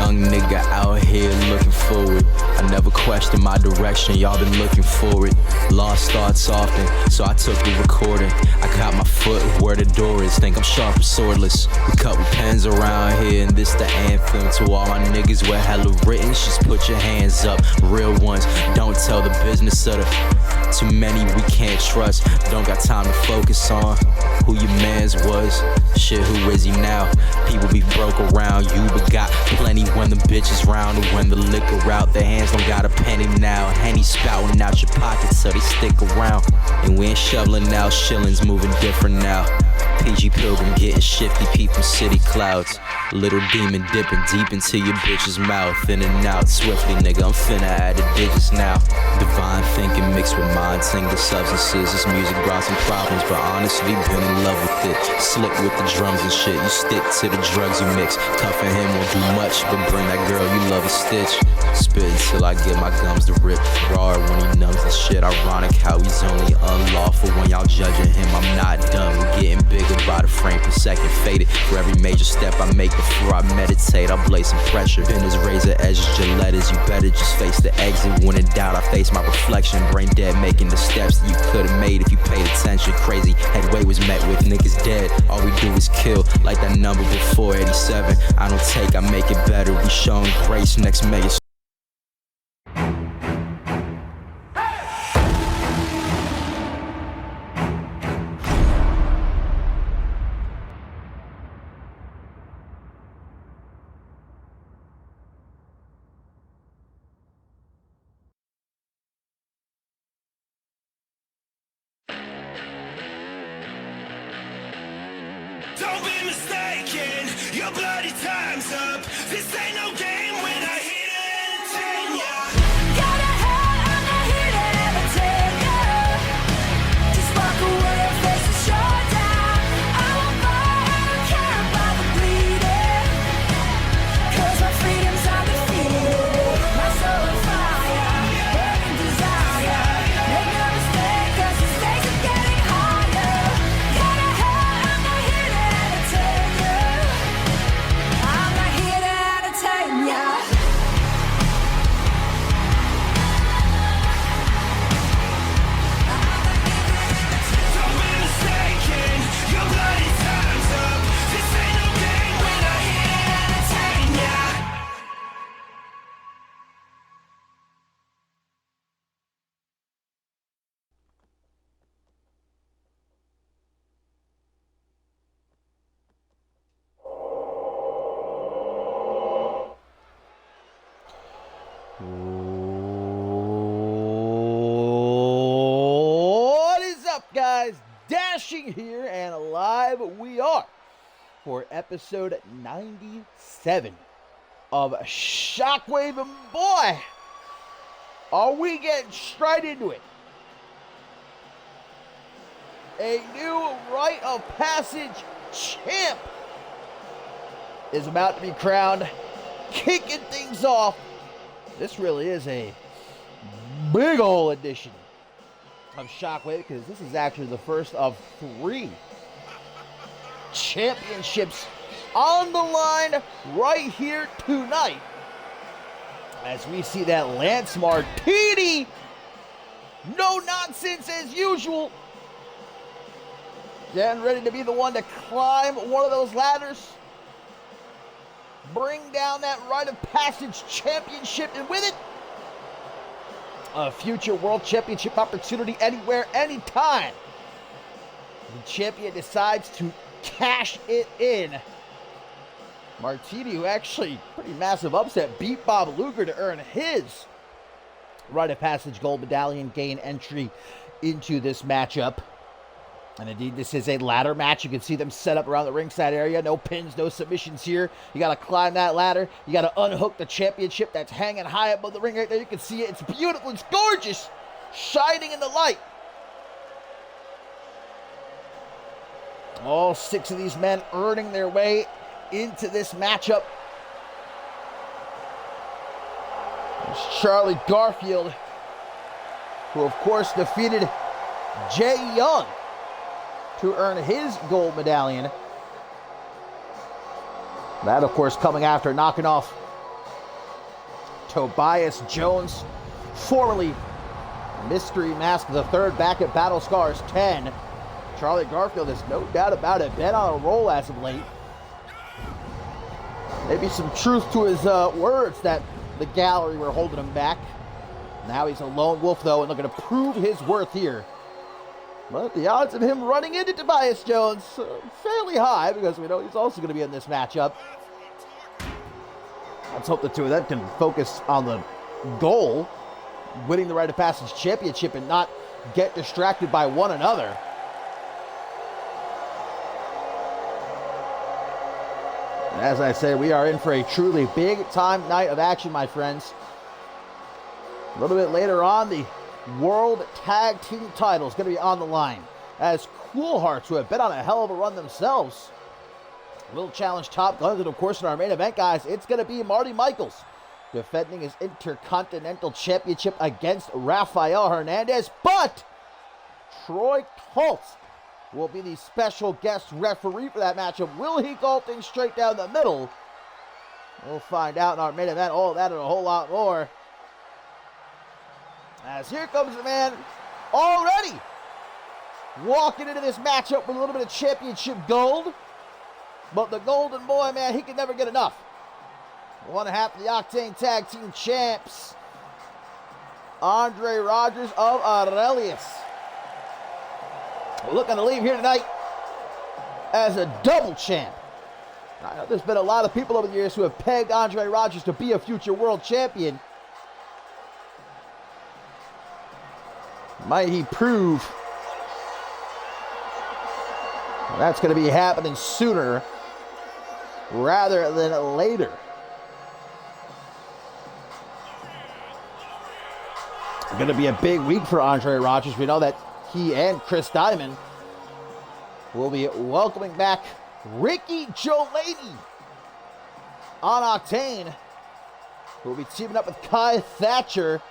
young nigga out here looking forward. I never questioned my direction, y'all been looking for it. Lost thoughts often, so I took the recording. I got my foot where the door is, think I'm sharp and swordless. We cut with pens around here, and this the anthem to all my niggas with hella written. Just put your hands up, real ones. Don't tell the business of the too many we can't trust. Don't got time to focus on who your mans was. Shit, who is he now? People be broke around you, but got plenty when the bitches round. And when the liquor out, their hands don't got a penny now. Henny spouting out your pockets so they stick around. And we ain't shoveling out shillings, moving different now. PG Pilgrim getting shifty, peeping city clouds. Little demon dipping deep into your bitch's mouth. In and out swiftly, nigga, I'm finna add the digits now. Divine thinking mixed with mind-tingling substances. This music brought some problems, but honestly been in love with it. Slick with the drums and shit, you stick to the drugs you mix. Tough and him won't do much, but bring that girl you love a stitch. Spit until I get my gums to rip. Raw when he numbs the shit. Ironic how he's only unlawful when y'all judging him. I'm not done, we're getting bigger by the frame per second. Faded for every major step I make before I meditate. I blaze some pressure. Been as razor edges, Gilettas. You better just face the exit. When in doubt, I face my reflection. Brain dead, making the steps that you could've made if you paid attention. Crazy headway was met with niggas dead. All we do is kill, like that number before 87. I don't take, I make it better. We showing grace, next mega. Don't be mistaken, your bloody time's up. This ain't no game when I hit it and entertain ya. Got a head, I'm not here to entertain ya. Just walk away and face the showdown. I won't fight, I don't care about the bleeding. 'Cause my freedom's undefeated. My soul on fire, burning desire. Make no mistake, 'cause the stakes are getting higher. Got a head, I'm not here to entertain ya. I'm not here to entertain ya. Don't be mistaken, your bloody time's up. This ain't no game when I hit it and entertain ya. What is up, guys? Dashing here and live we are for episode 97 of Shockwave. And boy, are we getting straight into it. A new rite of passage champ is about to be crowned, kicking things off. This really is a big ol' edition of Shockwave, because this is actually the first of 3 championships on the line right here tonight, as we see that Lance Martini, no nonsense as usual, getting ready to be the one to climb one of those ladders, bring down that rite of passage championship, and with it, a future world championship opportunity anywhere, anytime the champion decides to cash it in. Martini, who actually, pretty massive upset, beat Bob Luger to earn his rite of passage gold medallion, gain entry into this matchup. And indeed, this is a ladder match. You can see them set up around the ringside area. No pins, no submissions here. You got to climb that ladder. You got to unhook the championship that's hanging high above the ring right there. You can see it. It's beautiful. It's gorgeous. Shining in the light. All 6 of these men earning their way into this matchup. There's Charlie Garfield, who of course defeated Jay Young to earn his gold medallion. That, of course, coming after knocking off Tobias Jones, formerly Mystery Mask the Third, back at Battle Scars 10. Charlie Garfield, there's no doubt about it, been on a roll as of late. Maybe some truth to his words that the gallery were holding him back. Now he's a lone wolf, though, and looking to prove his worth here. But the odds of him running into Tobias Jones fairly high, because we know he's also going to be in this matchup. Let's hope the two of them can focus on the goal, winning the Rite of Passage Championship, and not get distracted by one another. And as I said, we are in for a truly big-time night of action, my friends. A little bit later on, the World Tag Team title is going to be on the line, as Cool Hearts, who have been on a hell of a run themselves, will challenge Top Guns. And of course, in our main event, guys, it's going to be Marty Michaels defending his Intercontinental Championship against Rafael Hernandez. But Troy Colt will be the special guest referee for that matchup. Will he go things straight down the middle? We'll find out in our main event. All of that and a whole lot more, as here comes the man already walking into this matchup with a little bit of championship gold. But the Golden Boy, man, he can never get enough. One half of the Octane Tag Team Champs, Andre Rogers of Aurelius, looking to leave here tonight as a double champ. I know there's been a lot of people over the years who have pegged Andre Rogers to be a future world champion. Might he prove that's going to be happening sooner rather than later? Going to be a big week for Andre Rogers. We know that he and Chris Diamond will be welcoming back Ricky Jolady on Octane, who will be teaming up with Kai Thatcher.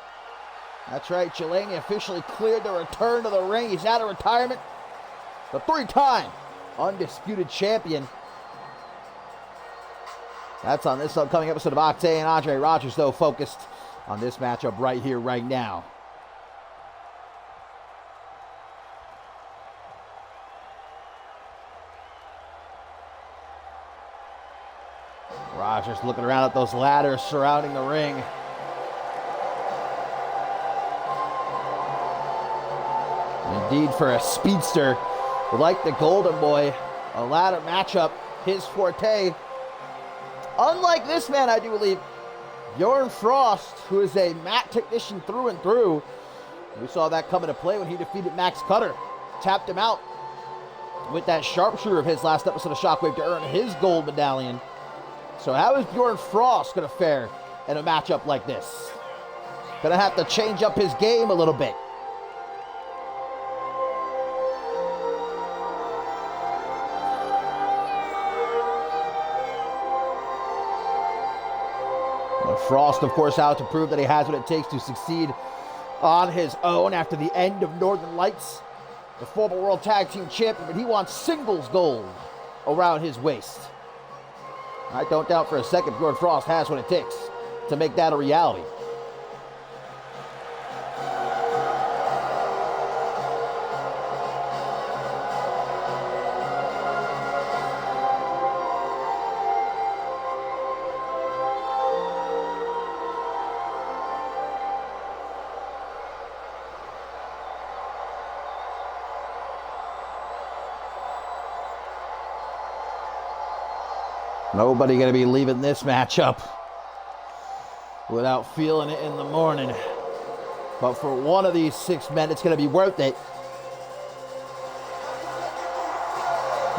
That's right, Jelani officially cleared to return to the ring. He's out of retirement. The three-time undisputed champion. That's on this upcoming episode of Octane. Andre Rogers, though, focused on this matchup right here, right now. Rogers looking around at those ladders surrounding the ring. Indeed, for a speedster like the Golden Boy, a ladder matchup, his forte. Unlike this man, I do believe, Bjorn Frost, who is a mat technician through and through. We saw that come into play when he defeated Max Cutter. Tapped him out with that sharpshooter of his last episode of Shockwave to earn his gold medallion. So how is Bjorn Frost going to fare in a matchup like this? Going to have to change up his game a little bit. Frost, of course, out to prove that he has what it takes to succeed on his own after the end of Northern Lights. The former World Tag Team Champion, but he wants singles gold around his waist. I don't doubt for a second Bjorn Frost has what it takes to make that a reality. Nobody going to be leaving this matchup without feeling it in the morning. But for one of these 6 men, it's going to be worth it.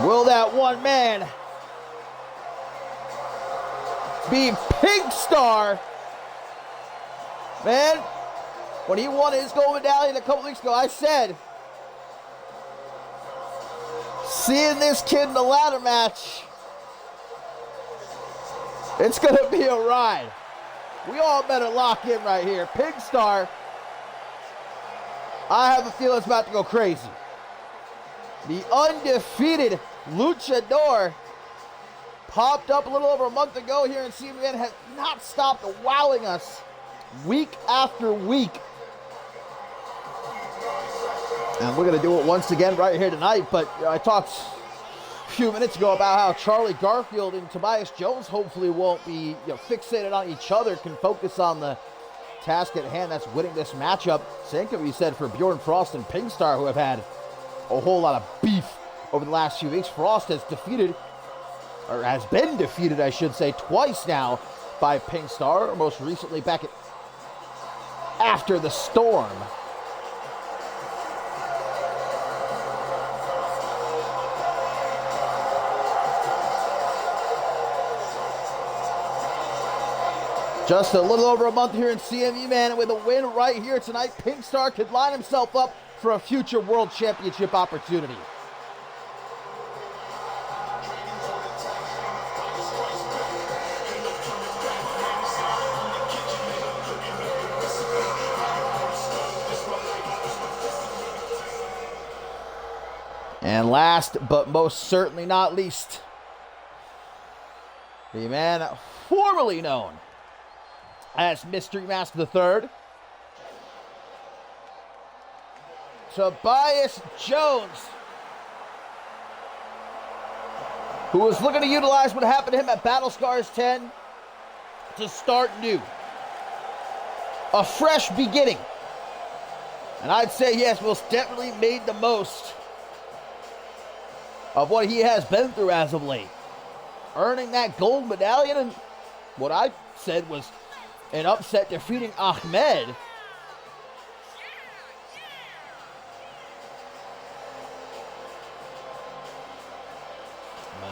Will that one man be Pink Star? Man, when he won his gold medallion a couple weeks ago, I said, seeing this kid in the ladder match, it's going to be a ride. We all better lock in right here. Pink Star, I have a feeling it's about to go crazy. The undefeated luchador popped up a little over a month ago here in CMV and has not stopped wowing us week after week. And we're going to do it once again right here tonight. But I talked a few minutes ago about how Charlie Garfield and Tobias Jones hopefully won't be fixated on each other, can focus on the task at hand, that's winning this matchup. Same can be said for Bjorn Frost and Pingstar, who have had a whole lot of beef over the last few weeks. Frost has been defeated, I should say, twice now by Pingstar, most recently back at After the Storm. Just a little over a month here in CMV, man, and with a win right here tonight, Pingstar could line himself up for a future World Championship opportunity. And last but most certainly not least, the man formerly known as Mystery Mask III, Tobias Jones, who was looking to utilize what happened to him at Battle Scars 10 to start new. A fresh beginning. And I'd say, yes, most definitely made the most of what he has been through as of late. Earning that gold medallion, and what I said was an upset, defeating Ahmed.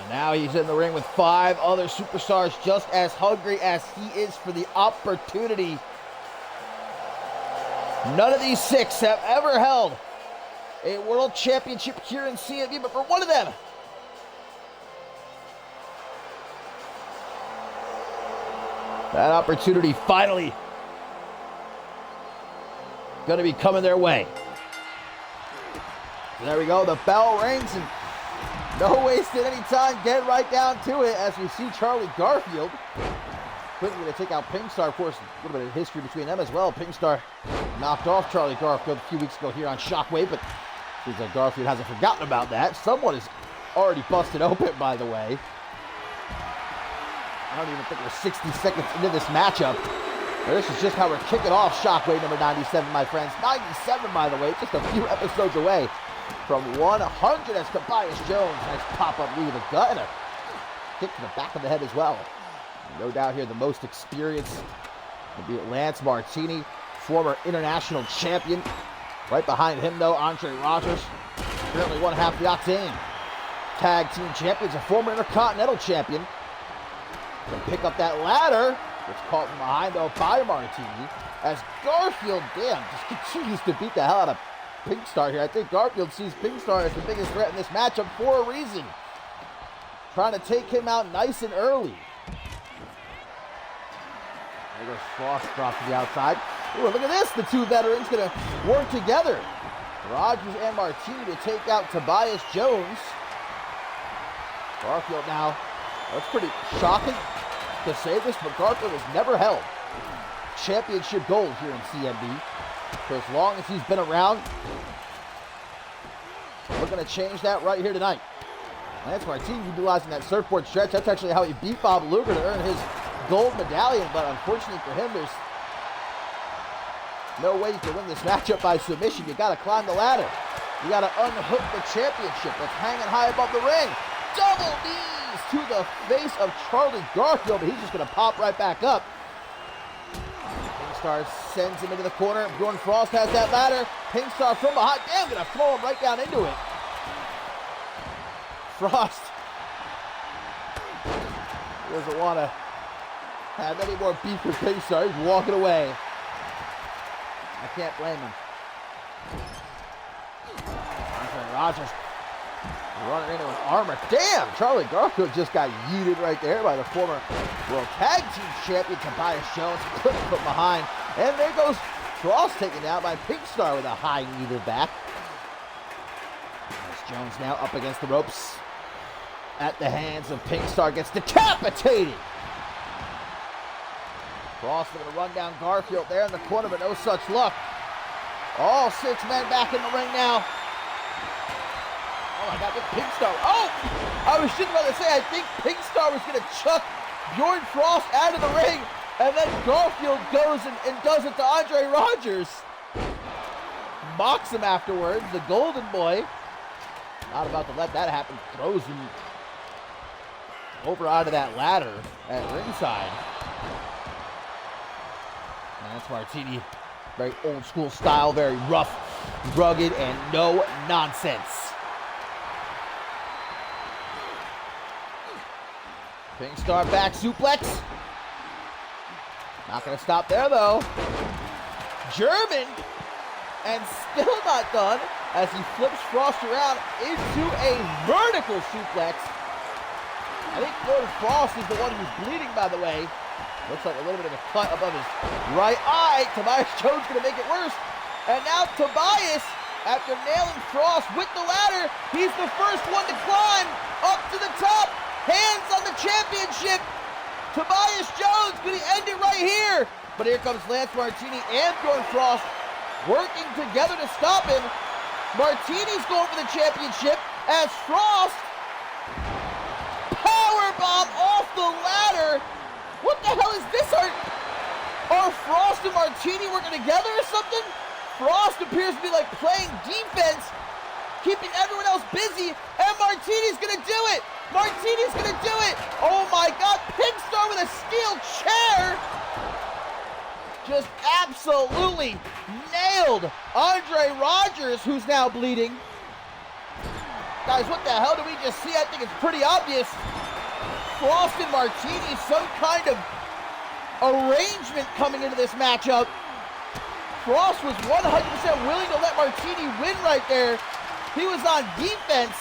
Now he's in the ring with 5 other superstars just as hungry as he is for the opportunity. None of these 6 have ever held a world championship here in CMV, but for one of them, that opportunity finally going to be coming their way. There we go. The bell rings, and no wasting any time. Get right down to it as we see Charlie Garfield quickly to take out Pingstar. Of course, a little bit of history between them as well. Pingstar knocked off Charlie Garfield a few weeks ago here on Shockwave, but seems like Garfield hasn't forgotten about that. Someone is already busted open, by the way. I don't even think we're 60 seconds into this matchup. This is just how we're kicking off Shockwave number 97, my friends. 97, by the way, just a few episodes away from 100 as Tobias Jones. Nice pop-up knee to the gut and a kick to the back of the head as well. No doubt here the most experienced will be Lance Martini, former international champion. Right behind him, though, Andre Rogers, currently one half the Octane Tag Team Champions, a former Intercontinental Champion. Can pick up that ladder. It's caught from behind, though, by Martini. As Garfield, just continues to beat the hell out of Pingstar here. I think Garfield sees Pingstar as the biggest threat in this matchup for a reason. Trying to take him out nice and early. There goes Frost, drop to the outside. Ooh, look at this. The 2 veterans going to work together. Rogers and Martini to take out Tobias Jones. Garfield now. That's pretty shocking to say this, but Garfield has never held championship gold here in CMV for as long as he's been around. We're going to change that right here tonight. Lance Martini utilizing that surfboard stretch. That's actually how he beat Bob Luger to earn his gold medallion, but unfortunately for him, there's no way you can win this matchup by submission. You got to climb the ladder. You got to unhook the championship that's hanging high above the ring. Double knees to the face of Charlie Garfield, but he's just going to pop right back up. Pingstar sends him into the corner. Bjorn Frost has that ladder. Pingstar from behind. Damn, going to throw him right down into it. Frost doesn't want to have any more beef with Pingstar. He's walking away. I can't blame him. Rogers running into an armor. Damn, Charlie Garfield just got yeeted right there by the former World Tag Team Champion Tobias Jones. Put behind. And there goes Frost taken down by Pingstar with a high knee to the back. As Jones now up against the ropes at the hands of Pingstar, gets decapitated. Frost going to run down Garfield there in the corner, but no such luck. All 6 men back in the ring now. Oh my God, with Pink Star. Oh! I was just about to say, I think Pink Star was going to chuck Bjorn Frost out of the ring, and then Garfield goes and does it to Andre Rogers. Mocks him afterwards, the Golden Boy. Not about to let that happen. Throws him over onto that ladder at ringside. And that's Martini. Very old school style, very rough, rugged, and no nonsense. Pink Star back suplex. Not going to stop there though. German, and still not done as he flips Frost around into a vertical suplex. I think Gordon Frost is the one who's bleeding, by the way. Looks like a little bit of a cut above his right eye. Tobias Jones going to make it worse. And now Tobias, after nailing Frost with the ladder, he's the first one to climb up to the top. Hands on the championship. Tobias Jones going to end it right here. But here comes Lance Martini and Bjorn Frost working together to stop him. Martini's going for the championship as Frost powerbomb off the ladder. What the hell is this? Are Frost and Martini working together or something? Frost appears to be like playing defense, keeping everyone else busy, and Martini's gonna do it! Martini's gonna do it! Oh my God, Pink Star with a steel chair! Just absolutely nailed Andre Rogers, who's now bleeding. Guys, what the hell did we just see? I think it's pretty obvious. Frost and Martini, some kind of arrangement coming into this matchup. Frost was 100% willing to let Martini win right there. He was on defense.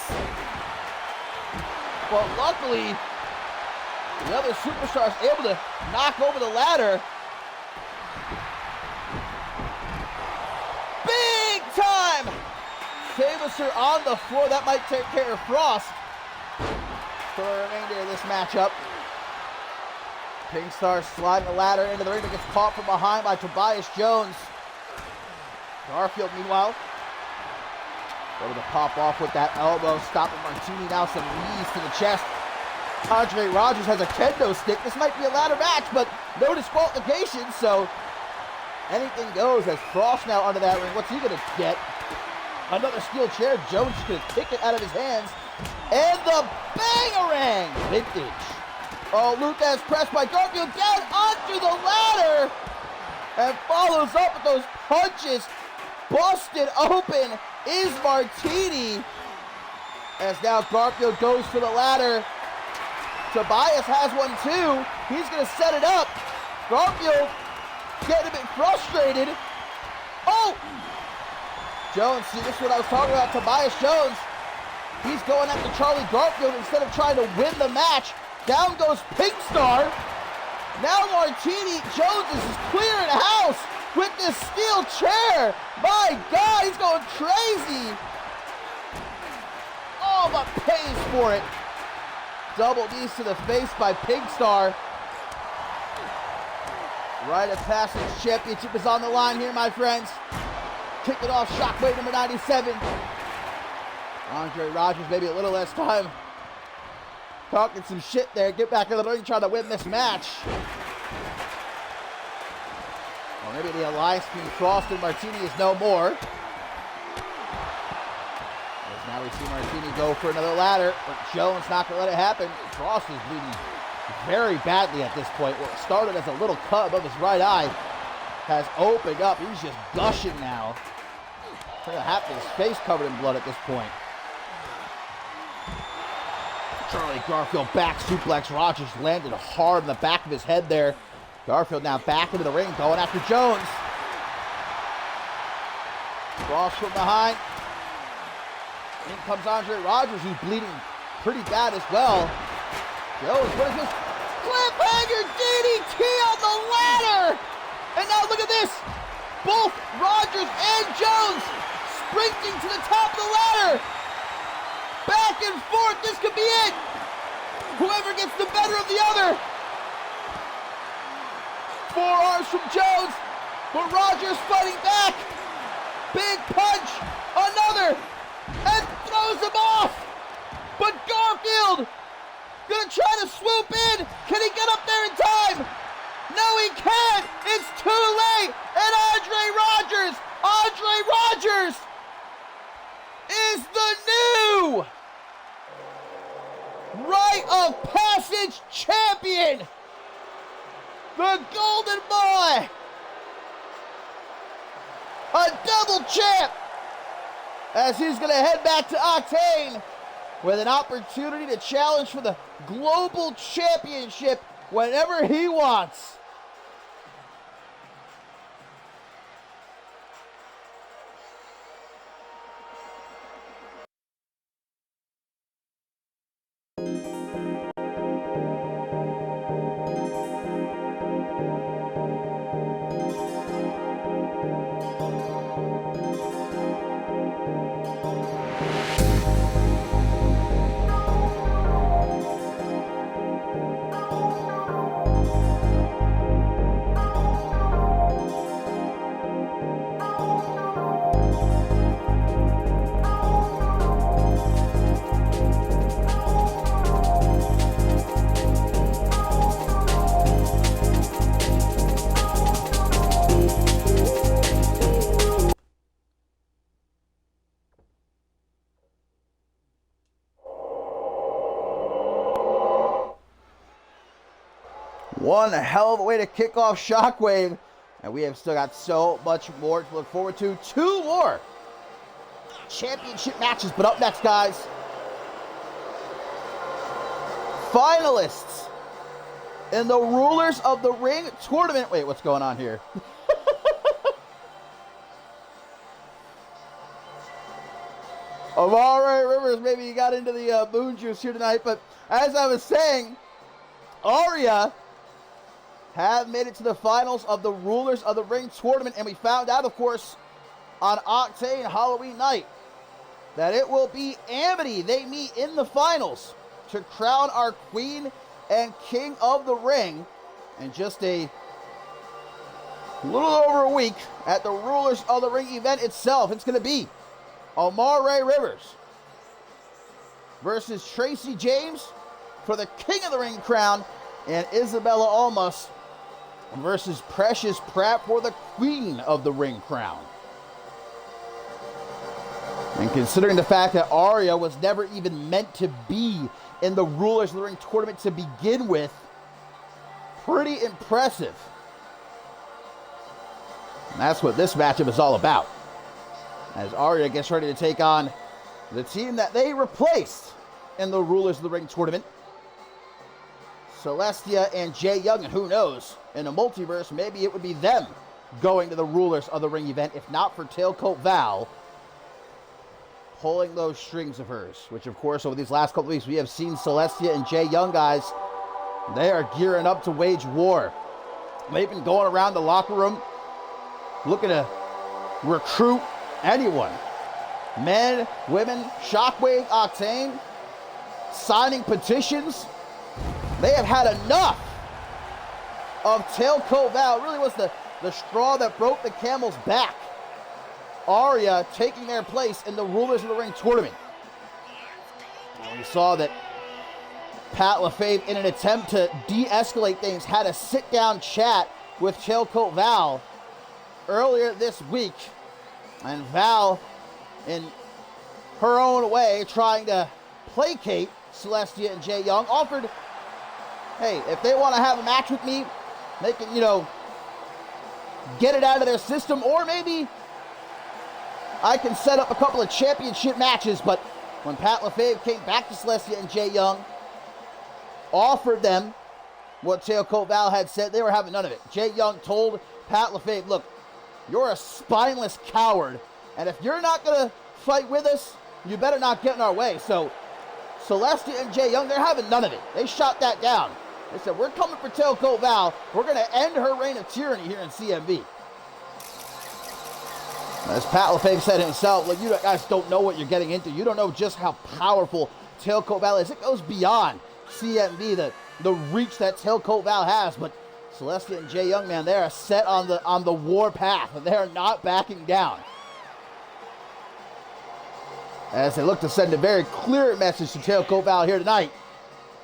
But luckily, the other superstar is able to knock over the ladder. Big time! Savisser on the floor. That might take care of Frost for the remainder of this matchup. Pink Star sliding the ladder into the ring, but gets caught from behind by Tobias Jones. Garfield, meanwhile, able to pop off with that elbow, stopping Martini. Now some knees to the chest. Andre Rogers has a kendo stick. This might be a ladder match, but no disqualification, so anything goes as Frost now under that ring. What's he gonna get? Another steel chair. Jones is gonna kick it out of his hands. And the Bangarang! Vintage. Oh, Luthez pressed by Garfield down onto the ladder and follows up with those punches. Busted open is Martini as now Garfield goes for the ladder. Tobias has one too. He's going to set it up. Garfield getting a bit frustrated. Oh! Jones, see, this is what I was talking about. Tobias Jones. He's going after Charlie Garfield instead of trying to win the match. Down goes Pink Star. Now Martini. Jones is clearing house with this steel chair. My God, he's going crazy. Oh, but pays for it. Double knees to the face by Pink Star. Rite of Passage Championship is on the line here, my friends. Kick it off, Shockwave number 97. Andre Rogers, maybe a little less time. Talking some shit there. Get back in the ring, trying to win this match. Or maybe the alliance between Frost and Martini is no more. As now we see Martini go for another ladder, but Jones not going to let it happen. Frost is bleeding very badly at this point. What started as a little cut above his right eye has opened up. He's just gushing now. Half his face covered in blood at this point. Charlie Garfield back suplex. Rogers landed hard in the back of his head there. Garfield now back into the ring, going after Jones. Frost from behind. In comes Andre Rogers, who's bleeding pretty bad as well. Jones, what is this? Cliffhanger DDT on the ladder! And now look at this! Both Rogers and Jones sprinting to the top of the ladder! Back and forth, this could be it! Whoever gets the better of the other! forearms from Jones, but Rogers fighting back. Big punch, another, and throws him off. But Garfield gonna try to swoop in. Can he get up there in time? No, he can't. It's too late. And Andre Rogers is the new Rite of Passage champion. The Golden Boy. A double champ. As he's going to head back to Octane with an opportunity to challenge for the Global Championship whenever he wants. One hell of a way to kick off Shockwave. And we have still got so much more to look forward to. 2 more championship matches. But up next, guys, finalists in the Rulers of the Ring tournament. Wait, what's going on here? Amare Rivers, maybe you got into the moon juice here tonight. But as I was saying, Arya have made it to the finals of the Rulers of the Ring tournament, and we found out, of course, on Octane Halloween night, that it will be Amity. They meet in the finals to crown our Queen and King of the Ring in just a little over a week at the Rulers of the Ring event itself. It's going to be Amare Rivers versus Tracy James for the King of the Ring crown, and Isabella Almas versus Precious Pratt for the Queen of the Ring crown. And considering the fact that Arya was never even meant to be in the Rulers of the Ring tournament to begin with, pretty impressive. And that's what this matchup is all about. As Arya gets ready to take on the team that they replaced in the Rulers of the Ring tournament, Celestia and Jay Young, and who knows, in a multiverse, maybe it would be them going to the Rulers of the Ring event, if not for Tailcoat Val pulling those strings of hers, which, of course, over these last couple of weeks, we have seen Celestia and Jay Young, guys, they are gearing up to wage war. They've been going around the locker room looking to recruit anyone. Men, women, Shockwave, Octane, signing petitions. They have had enough of Tailcoat Val. It really was the straw that broke the camel's back. Arya taking their place in the Rulers of the Ring tournament. And we saw that Pat LaFave, in an attempt to de-escalate things, had a sit-down chat with Tailcoat Val earlier this week. And Val, in her own way, trying to placate Celestia and Jay Young, offered, hey, if they want to have a match with me, they can, get it out of their system, or maybe I can set up a couple of championship matches. But when Pat LaFave came back to Celestia and Jay Young, offered them what Tailcoat Val had said, they were having none of it. Jay Young told Pat LaFave, look, you're a spineless coward, and if you're not going to fight with us, you better not get in our way. So Celestia and Jay Young, they're having none of it. They shot that down. They said, we're coming for Tailcoat Val. We're going to end her reign of tyranny here in CMV. As Pat LaFave said himself, look, you guys don't know what you're getting into. You don't know just how powerful Tailcoat Val is. It goes beyond CMV, the reach that Tailcoat Val has. But Celestia and Jay Young, man, they are set on the war path, and they are not backing down. As they look to send a very clear message to Tailcoat Val here tonight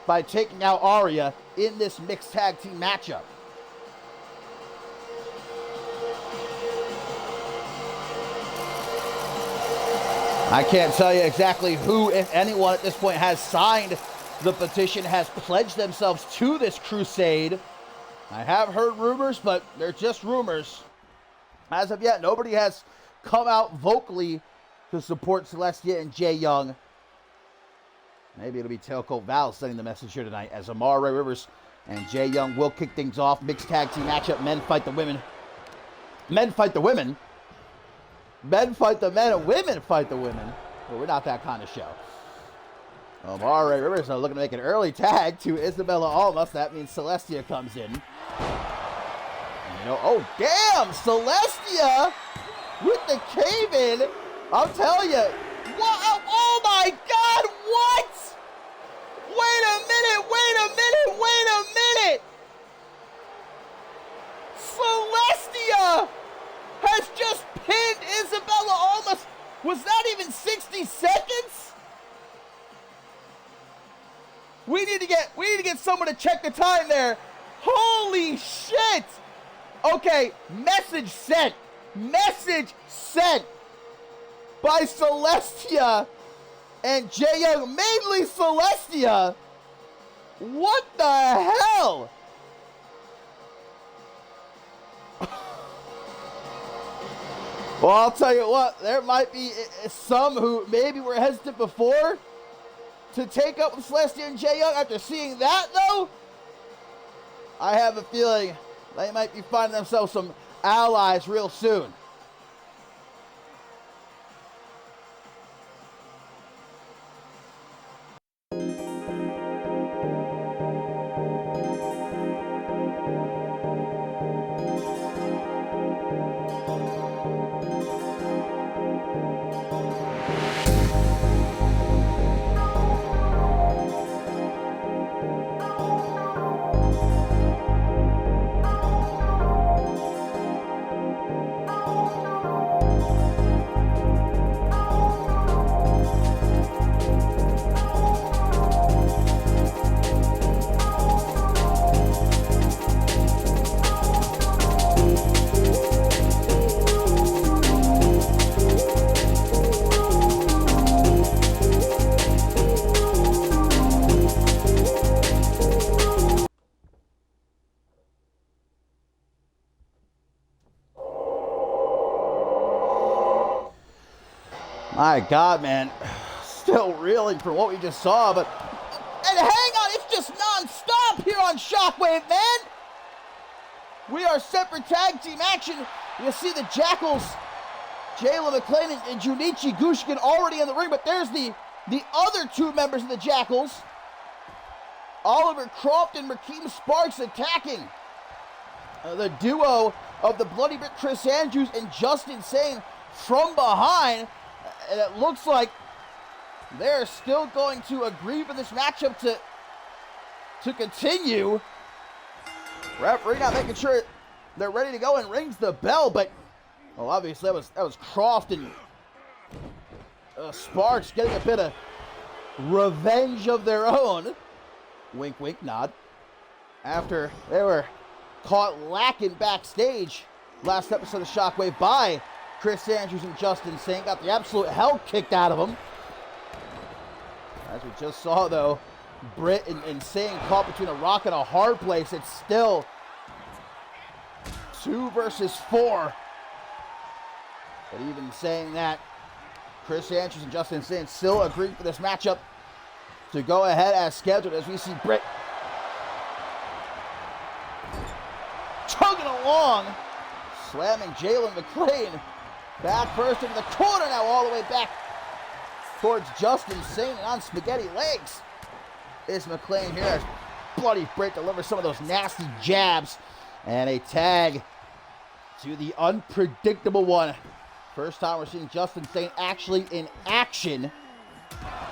by taking out Aria in this mixed tag team matchup. I can't tell you exactly who, if anyone at this point, has signed the petition, has pledged themselves to this crusade. I have heard rumors, but they're just rumors. As of yet, nobody has come out vocally to support Celestia and Jay Young. Maybe it'll be Tailcoat Val sending the message here tonight, as Amara Rivers and Jay Young will kick things off. Mixed tag team matchup. Men fight the women. Men fight the women. Men fight the men and women fight the women. But we're not that kind of show. Amara Rivers are looking to make an early tag to Isabella Almas. That means Celestia comes in. And you know, oh damn, Celestia with the cave-in. I'll tell you. What? Oh my God, what? Wait a minute, wait a minute, wait a minute. Celestia has just pinned Isabella Almas. Was that even 60 seconds? We need to get someone to check the time there. Holy shit. Okay, message sent. Message sent by Celestia and Jay Young, mainly Celestia. What the hell? Well, I'll tell you what, there might be some who maybe were hesitant before to take up with Celestia and Jay Young. After seeing that, though, I have a feeling they might be finding themselves some allies real soon. My God, man. Still reeling from what we just saw, but... And hang on, it's just non-stop here on Shockwave, man! We are separate tag team action. You see the Jackals, Jayla McClain and Junichi Gushkin already in the ring, but there's the other two members of the Jackals. Oliver Croft and Rakeem Sparks attacking the duo of the Bloody Brick Chris Andrews and Justin Sane from behind. And it looks like they're still going to agree for this matchup to continue. Referee not making sure they're ready to go and rings the bell, but well, obviously that was Croft and Sparks getting a bit of revenge of their own. Wink, wink, nod. After they were caught lacking backstage last episode of Shockwave by Chris Andrews and Justin Singh, got the absolute hell kicked out of them. As we just saw, though, Britt and Singh caught between a rock and a hard place. It's still 2 versus 4. But even saying that, Chris Andrews and Justin Singh still agreed for this matchup to go ahead as scheduled, as we see Britt chugging along, slamming Jalen McClain back first into the corner, now all the way back towards Justin Singh, and on spaghetti legs is McClain here as Bloody Britt delivers some of those nasty jabs, and a tag to the unpredictable one. First time we're seeing Justin Singh actually in action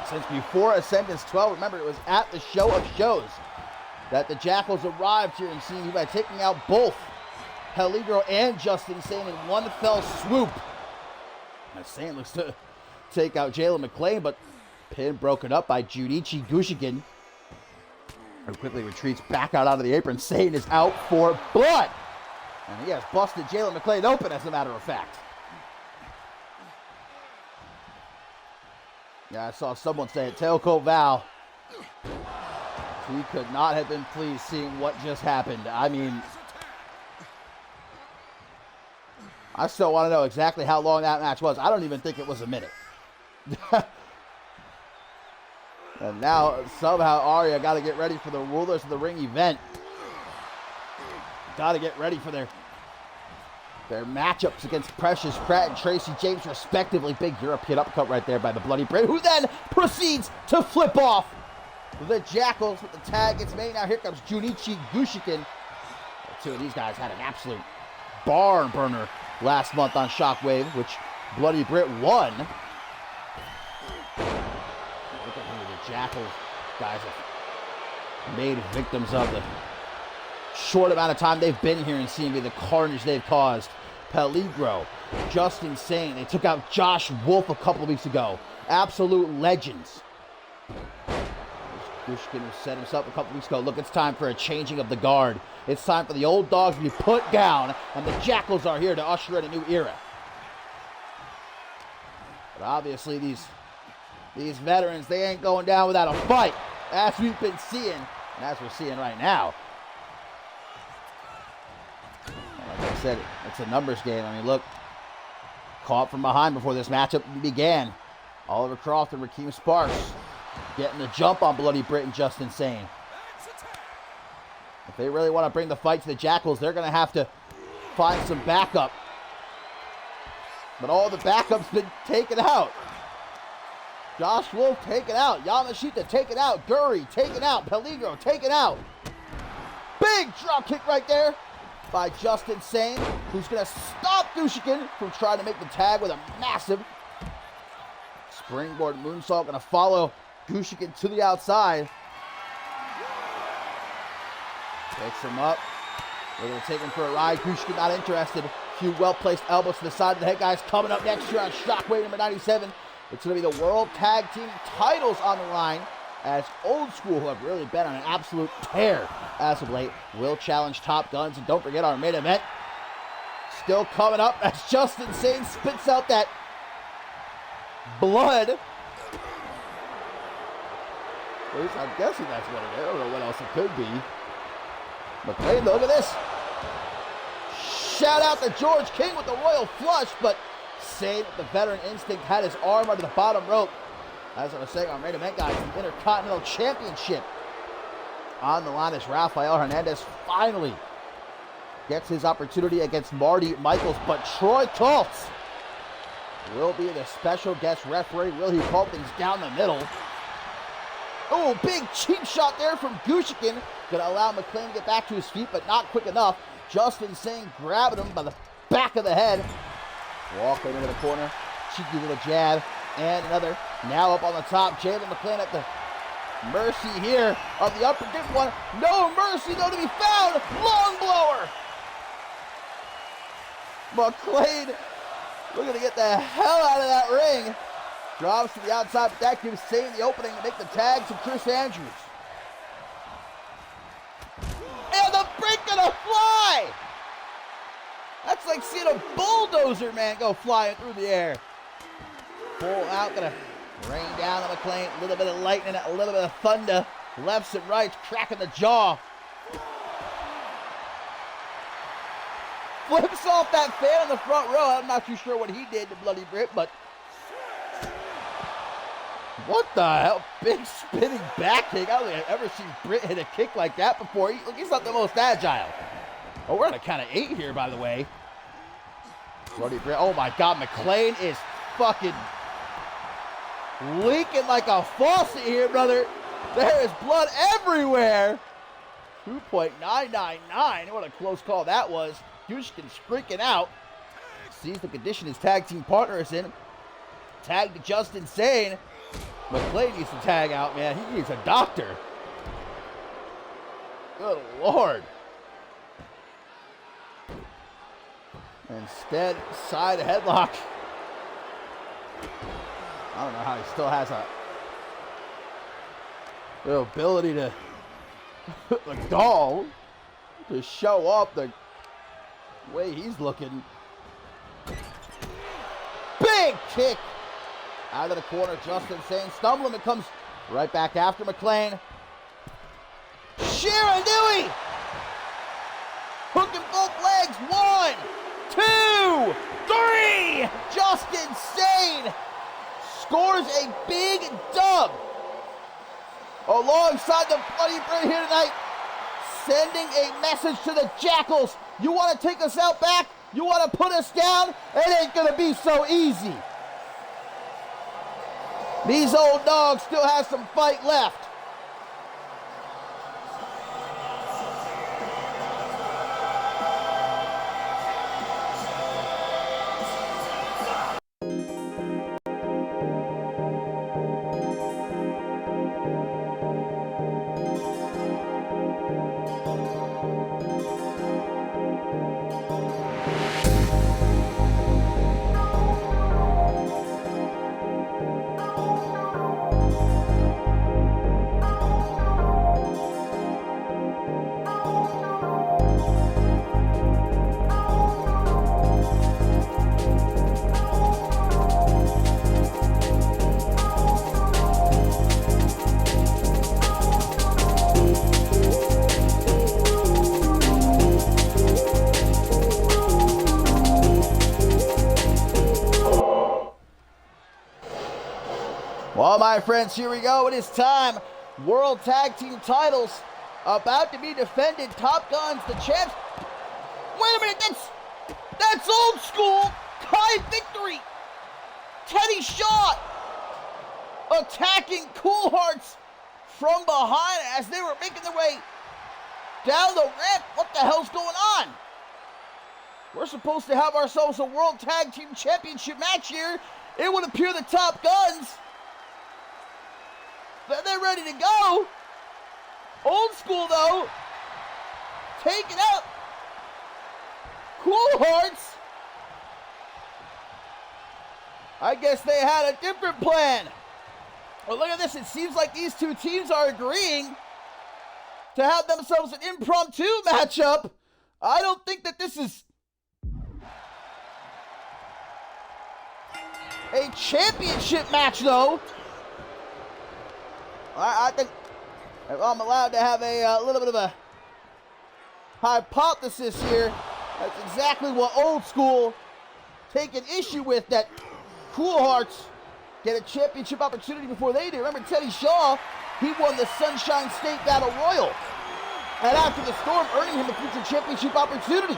since before Ascendance 12. Remember, it was at the Show of Shows that the Jackals arrived here in CMV by taking out both Peligro and Justin Sane in one fell swoop. Now Sane looks to take out Jalen McClain, but pin broken up by Junichi Gushikin, who quickly retreats back out onto the apron. Sane is out for blood. And he has busted Jalen McClain open, as a matter of fact. Yeah, I saw someone say it. Tailcoat Val. He could not have been pleased seeing what just happened. I mean, I still want to know exactly how long that match was. I don't even think it was a minute. And now, somehow, Arya got to get ready for the Rulers of the Ring event. Got to get ready for their matchups against Precious Pratt and Tracy James, respectively. Big European uppercut right there by the Bloody Brain, who then proceeds to flip off the Jackals with the tag gets made. Now here comes Junichi Gushikin. The two of these guys had an absolute barn burner last month on Shockwave, which Bloody Brit won. Look at who the Jackals guys have made victims of the short amount of time they've been here in CMV, the carnage they've caused. Peligro, Justin Sane, they took out Josh Wolf a couple of weeks ago. Absolute legends. Gushikin set himself a couple weeks ago. Look, it's time for a changing of the guard. It's time for the old dogs to be put down, and the Jackals are here to usher in a new era. But obviously, these veterans, they ain't going down without a fight, as we've been seeing, and as we're seeing right now. Like I said, it's a numbers game. I mean, look, caught from behind before this matchup began. Oliver Croft and Rakeem Sparks getting the jump on Bloody Brit and Justin Sane. If they really want to bring the fight to the Jackals, they're going to have to find some backup. But all the backup's been taken out. Josh Wolf taken out. Yamashita taken out. Guri taken out. Peligro taken out. Big drop kick right there by Justin Sane, who's going to stop Gushikin from trying to make the tag with a massive springboard moonsault. Going to follow Gushikin to the outside. Picks him up. They're going to take him for a ride. Gushikin not interested. A few well-placed elbows to the side of the head, guys. Coming up next year on Shockwave number 97. It's going to be the World Tag Team titles on the line, as Old School, who have really been on an absolute tear as of late, will challenge Top Guns. And don't forget our main event still coming up as Justin Sane spits out that blood. At least I'm guessing that's what it is. I don't know what else it could be. McClain, look at this. Shout out to George King with the Royal Flush, but Sane, the veteran instinct, had his arm under the bottom rope. As I was saying, our main event, guys, the Intercontinental Championship on the line as Rafael Hernandez finally gets his opportunity against Marty Michaels, but Troy Tultz will be the special guest referee. Will he call things down the middle? Oh, big cheap shot there from Gushikin. Going to allow McClain to get back to his feet, but not quick enough. Justin Sane grabbing him by the back of the head. Walking into the corner. Cheeky little jab. And another. Now up on the top. Jalen McClain at the mercy here of the upper dip one. No mercy though to be found. Long blower. McClain looking to get the hell out of that ring. Drops to the outside, but that gives Sane the opening to make the tag to Chris Andrews. And the break gonna fly! That's like seeing a bulldozer, man, go flying through the air. Pull out, gonna rain down on McClain. A little bit of lightning, a little bit of thunder. Lefts and rights, cracking the jaw. Flips off that fan in the front row. I'm not too sure what he did to Bloody Brit, but what the hell? Big spinning back kick. I don't think I've ever seen Britt hit a kick like that before. He's not the most agile. Oh, we're on a count of 8 here, by the way. Bloody Britt. Oh my God, McClain is fucking leaking like a faucet here, brother. There is blood everywhere. 2.999. What a close call that was. Gushikin's freaking out. Sees the condition his tag team partner is in. Tag to Justin Sane. McClain needs to tag out, man. He needs a doctor. Good Lord. Instead, side headlock. I don't know how he still has the ability to, the gall to show up the way he's looking. Big kick out of the corner, just insane. Stumbling, it comes right back after McLean. Shiranui! Hooking both legs. 1, 2, 3! Just insane! Scores a big dub alongside the Bloody Brain here tonight, sending a message to the Jackals. You want to take us out back? You want to put us down? It ain't gonna be so easy. These old dogs still have some fight left. Well, my friends, here we go. It is time. World Tag Team titles about to be defended. Top Guns, the champs. Wait a minute, that's Old School. Kai Victory. Teddy Shaw attacking Cool Hearts from behind as they were making their way down the ramp. What the hell's going on? We're supposed to have ourselves a World Tag Team Championship match here. It would appear the Top Guns, they're ready to go. Old School, though, taking out Cool Hearts. I guess they had a different plan. Well, look at this. It seems like these two teams are agreeing to have themselves an impromptu matchup. I don't think that this is a championship match, though. I think if I'm allowed to have a little bit of a hypothesis here, that's exactly what Old School taking issue with, that Cool Hearts get a championship opportunity before they do. Remember, Teddy Shaw, he won the Sunshine State Battle Royal, and after the Storm, earning him a future championship opportunity.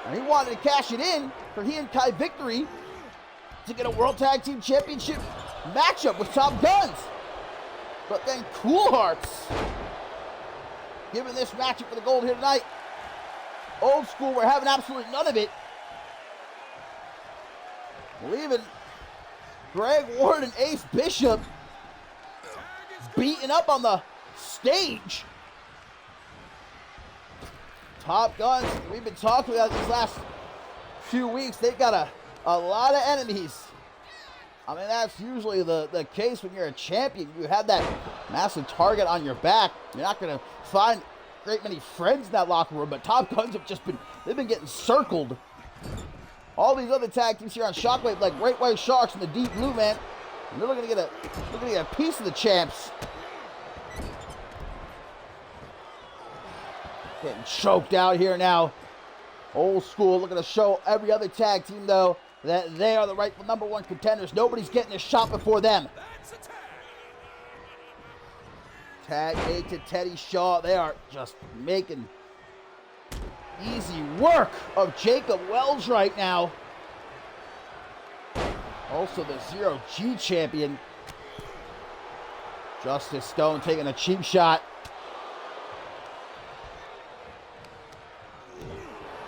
And he wanted to cash it in for he and Kai Victory to get a World Tag Team Championship matchup with Top Guns. But then Cool Hearts giving this matchup for the gold here tonight. Old School were having absolutely none of it, leaving Greg Ward and Ace Bishop beating up on the stage. Top Guns, we've been talking about these last few weeks. They've got a lot of enemies. I mean, that's usually the case when you're a champion. You have that massive target on your back. You're not going to find great many friends in that locker room, but Top Guns have just they've been getting circled. All these other tag teams here on Shockwave, like Great White Sharks and the Deep Blue, man, and they're looking to get a piece of the champs. Getting choked out here now. Old School looking to show every other tag team, though, that they are the rightful number one contenders. Nobody's getting a shot before them. Tag made to Teddy Shaw. They are just making easy work of Jacob Wells right now. Also the Zero G champion. Justice Stone taking a cheap shot.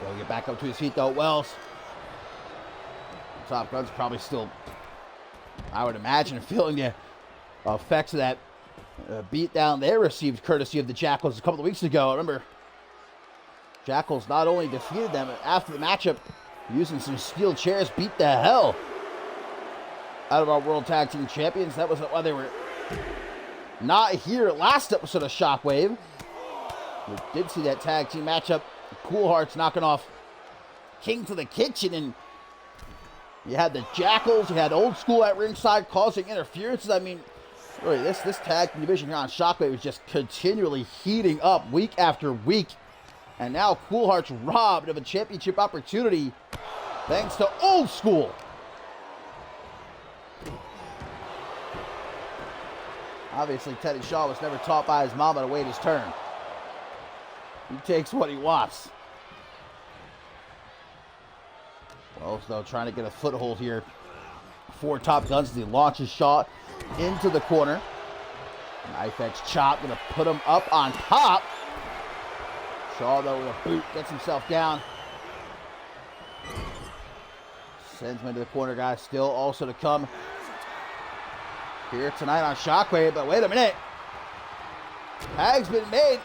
He'll get back up to his feet, though. Wells. Top Gun's probably still, I would imagine, feeling the effects of that beat down they received courtesy of the Jackals a couple of weeks ago. Remember, Jackals not only defeated them, but after the matchup, using some steel chairs, beat the hell out of our World Tag Team Champions. That was why they were not here last episode of Shockwave. We did see that tag team matchup. Cool Hearts knocking off King to the Kitchen, and you had the Jackals, you had Old School at ringside causing interferences. I mean, really, this tag team division here on Shockwave is just continually heating up week after week. And now Cool Hearts robbed of a championship opportunity thanks to Old School. Obviously, Teddy Shaw was never taught by his mama to wait his turn. He takes what he wants. Wells, though, trying to get a foothold here for Top Guns as he launches Shaw into the corner. Knife edge chop, going to put him up on top. Shaw, though, with a boot, gets himself down. Sends him into the corner, guys. Still also to come here tonight on Shockwave, but wait a minute. Tag's been made.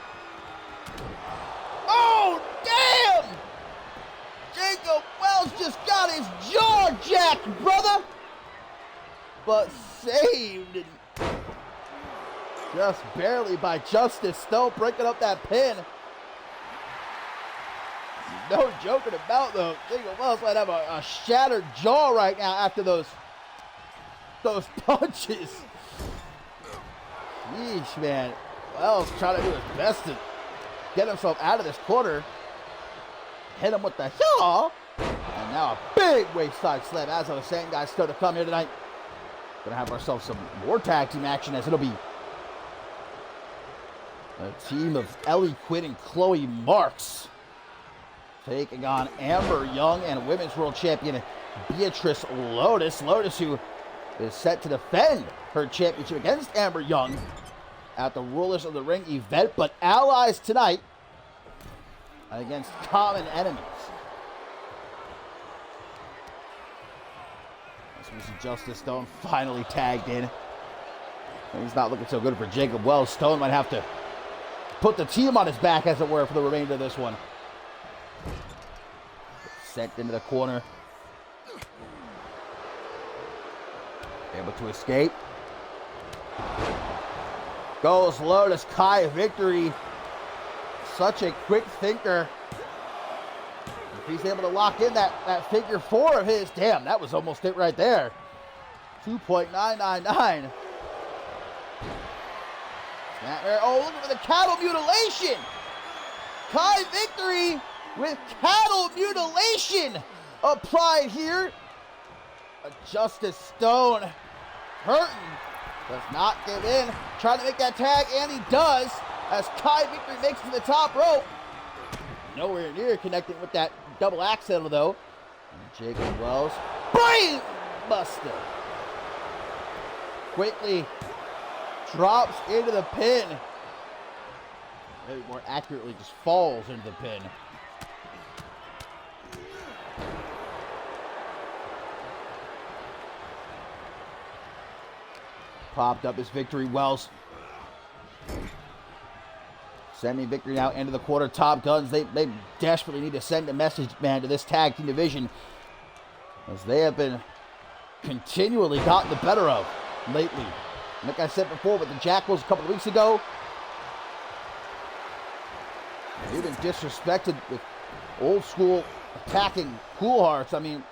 Oh, damn! Jacob Wells just got his jaw jacked, brother! But saved just barely by Justice Stone, breaking up that pin. No joking about, though. Jacob Wells might have a shattered jaw right now after those punches. Yeesh, man. Wells trying to do his best to get himself out of this corner. Hit him with the jaw. And now a big waist-side slam. As I was saying, guys, still to come here tonight. Gonna have ourselves some more tag team action, as it'll be a team of Ellie Quinn and Chloe Marks taking on Amber Young and Women's World Champion Beatrice Lotus. Lotus, who is set to defend her championship against Amber Young at the Rulers of the Ring event, but allies tonight against common enemies. As we see Justice Stone finally tagged in. He's not looking so good for Jacob Wells. Stone might have to put the team on his back, as it were, for the remainder of this one. Sent into the corner. Able to escape. Goes Lotus. Kai Victory. Such a quick thinker. If he's able to lock in that figure four of his, damn, that was almost it right there. 2.999. Oh, look at the cattle mutilation. Kai Victory with cattle mutilation applied here. Justice Stone hurting, does not give in, trying to make that tag, and he does, as Kai Victory makes it to the top rope. Nowhere near connecting with that double axe handle, though. And Jacob Wells, brain buster, quickly drops into the pin. Maybe more accurately, just falls into the pin. Popped up his Victory. Wells sending Victory now into the quarter. Top Guns, they desperately need to send a message, man, to this tag team division, as they have been continually gotten the better of lately. Like I said before with the Jackals a couple of weeks ago, they've been disrespected with Old School attacking Cool Hearts. I mean,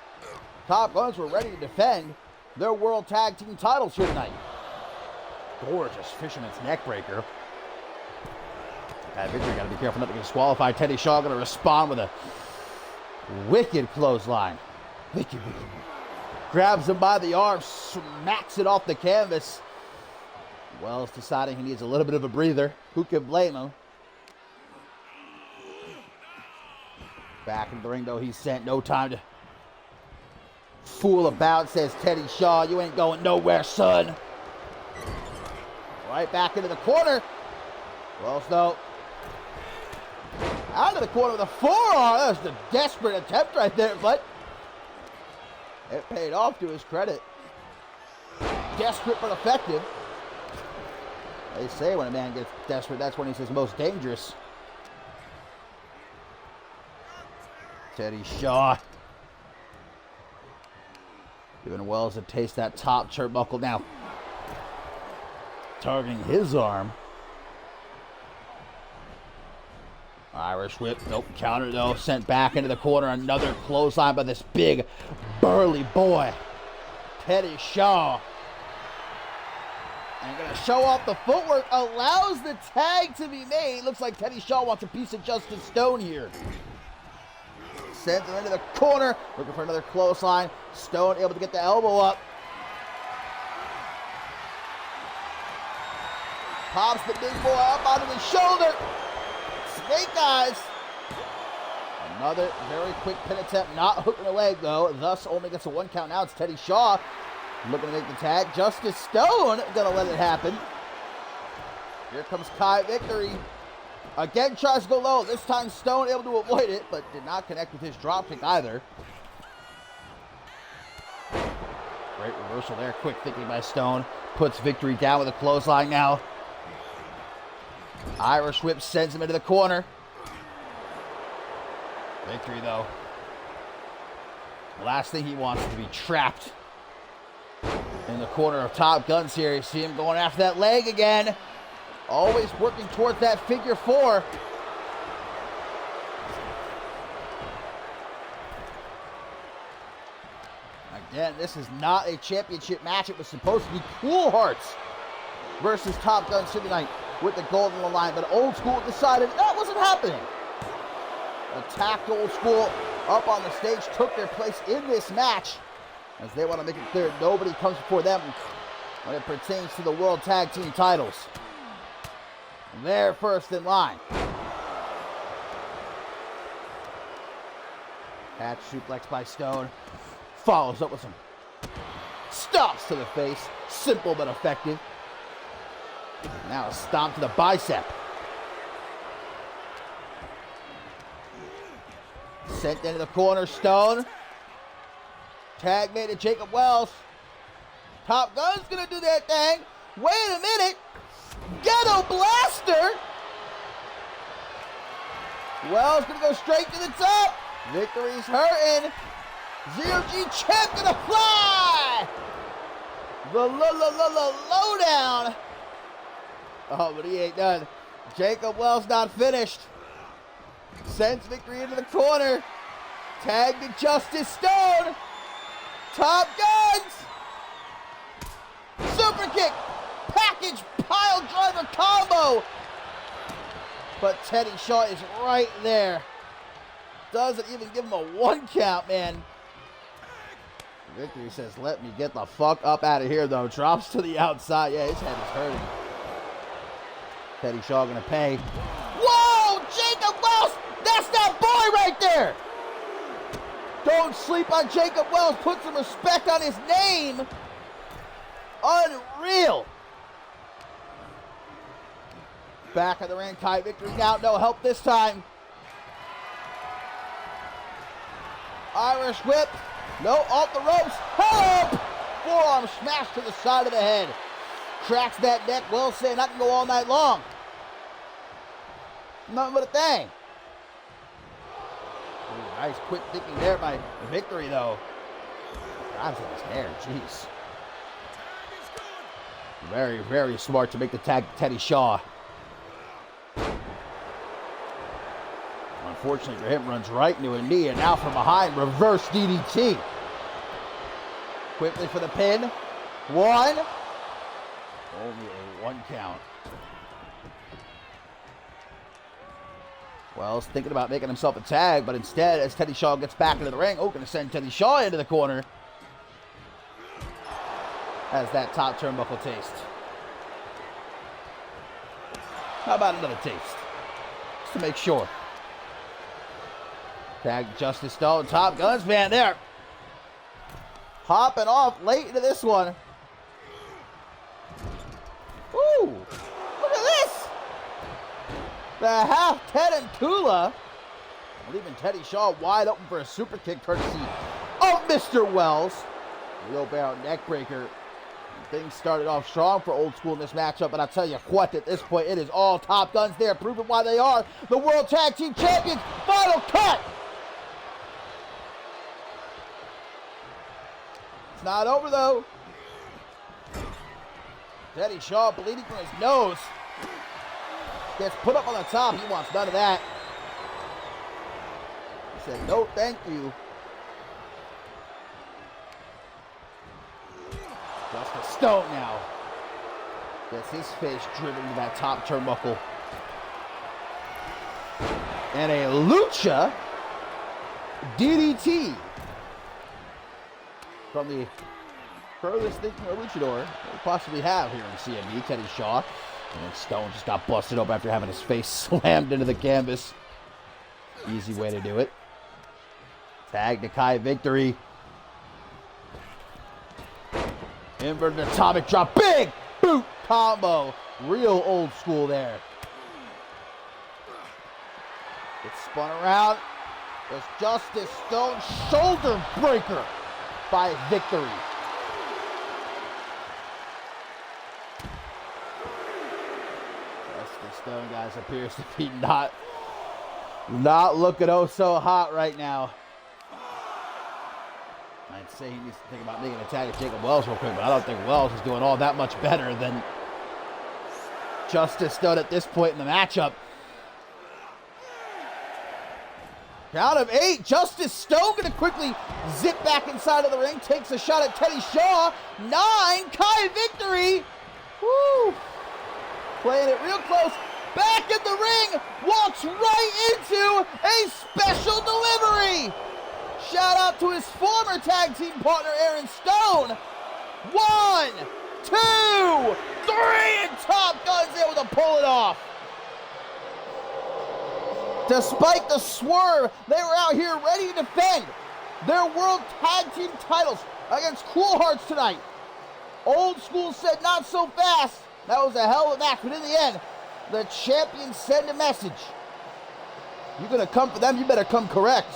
Top Guns were ready to defend their World Tag Team titles here tonight. Gorgeous Fisherman's Neckbreaker. Victory got to be careful not to get disqualified. Teddy Shaw going to respond with a wicked clothesline. Wicked. Grabs him by the arm, smacks it off the canvas. Wells deciding he needs a little bit of a breather. Who can blame him? Back in the ring, though, he's sent. No time to fool about, says Teddy Shaw. You ain't going nowhere, son. Right back into the corner. Wells, though, out of the corner with a forearm. That was a desperate attempt right there, but it paid off to his credit. Desperate but effective. They say when a man gets desperate, that's when he's his most dangerous. Teddy Shaw. Giving Wells a taste that top turnbuckle now. Targeting his arm. Irish whip. Nope. Counter though. Sent back into the corner. Another clothesline by this big, burly boy. Teddy Shaw. And gonna show off the footwork. Allows the tag to be made. Looks like Teddy Shaw wants a piece of Justice Stone here. Sends him into the corner. Looking for another clothesline. Stone able to get the elbow up. Pops the big boy up onto his shoulder. Snake eyes. Another very quick pin attempt. Not hooking a leg though. Thus only gets a 1 count. Now it's Teddy Shaw looking to make the tag. Justice Stone gonna let it happen. Here comes Kai Victory. Again tries to go low. This time Stone able to avoid it, but did not connect with his dropkick either. Great reversal there. Quick thinking by Stone. Puts Victory down with a clothesline now. Irish whip sends him into the corner. Victory though. Last thing he wants is to be trapped in the corner of Top Guns here. You see him going after that leg again. Always working towards that figure 4. Again, this is not a championship match. It was supposed to be Cool Hearts versus Top Guns tonight with the gold on the line, but Old School decided that wasn't happening. Attacked Old School up on the stage, took their place in this match, as they want to make it clear nobody comes before them when it pertains to the World Tag Team titles. They're first in line. Hatch suplex by Stone. Follows up with some stomps to the face. Simple but effective. Now a stomp to the bicep. Sent into the corner, Stone. Tag made to Jacob Wells. Top Gun's gonna do that thing. Wait a minute. Ghetto Blaster. Wells gonna go straight to the top. Victory's hurting. Zero-G champ gonna fly. The lowdown. Oh, but he ain't done. Jacob Wells not finished. Sends Victory into the corner. Tag to Justice Stone. Top Guns. Super kick. Package pile driver combo. But Teddy Shaw is right there. Doesn't even give him a 1 count, man. Victory says, let me get the fuck up out of here, though. Drops to the outside. Yeah, his head is hurting. Teddy Shaw gonna pay. Whoa! Jacob Wells! That's that boy right there! Don't sleep on Jacob Wells. Put some respect on his name. Unreal. Back of the ring, Kai Victory now. No help this time. Irish whip. No, off the ropes. Help! Forearm smash to the side of the head. Cracks that neck. Wells saying I can go all night long. Nothing but a thing. Ooh, nice quick thinking there by Victory, though. Grabs at his hair. Jeez. Very, very smart to make the tag to Teddy Shaw. Unfortunately for him, runs right into a knee, and now from behind, reverse DDT. Quickly for the pin. 1. Only a 1 count. Wells thinking about making himself a tag, but instead, as Teddy Shaw gets back into the ring, going to send Teddy Shaw into the corner. Has that top turnbuckle taste. How about another taste? Just to make sure. Tag Justice Stone. Top Guns, man, there. Hopping off late into this one. Ooh, look at this. The half Ted and Tula. Leaving Teddy Shaw wide open for a super kick courtesy of Mr. Wells. Wheelbarrow neck breaker. Things started off strong for Old School in this matchup, but I'll tell you what, at this point, it is all Top Guns there, proving why they are the World Tag Team Champions. Final cut! It's not over, though. Teddy Shaw bleeding from his nose. Gets put up on the top. He wants none of that. He said, no, thank you. Justice Stone now gets his face driven to that top turnbuckle. And a Lucha DDT from the furthest thing from a luchador we possibly have here in CMV, Teddy Shaw. And then Stone just got busted up after having his face slammed into the canvas. Easy way to do it. Tag Nakai victory. Inverted atomic drop. Big boot combo. Real Old School there. Gets spun around. There's Justice Stone shoulder breaker by victory. Justice Stone, guys, appears to be not looking oh so hot right now. I'd say he needs to think about making a tag at Jacob Wells real quick, but I don't think Wells is doing all that much better than Justice Stone at this point in the matchup. Count of 8. Justice Stone going to quickly zip back inside of the ring. Takes a shot at Teddy Shaw. 9. Kai victory. Woo. Playing it real close. Back in the ring. Walks right into a special delivery. Shout out to his former tag team partner, Aaron Stone. 1, 2, 3, and Top Gun's able to pull it off. Despite the swerve, they were out here ready to defend their World Tag Team titles against Cool Hearts tonight. Old School said not so fast. That was a hell of a match, but in the end, the champions send a message. You're going to come for them, you better come correct.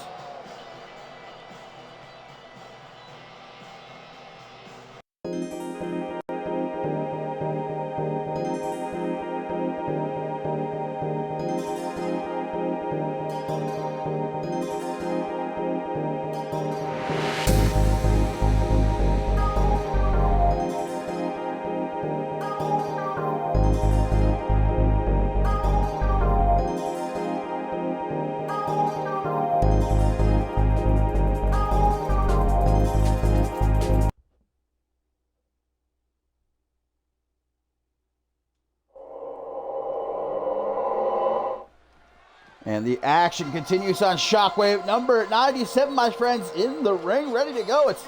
And the action continues on Shockwave. Number 97, my friends, in the ring, ready to go. It's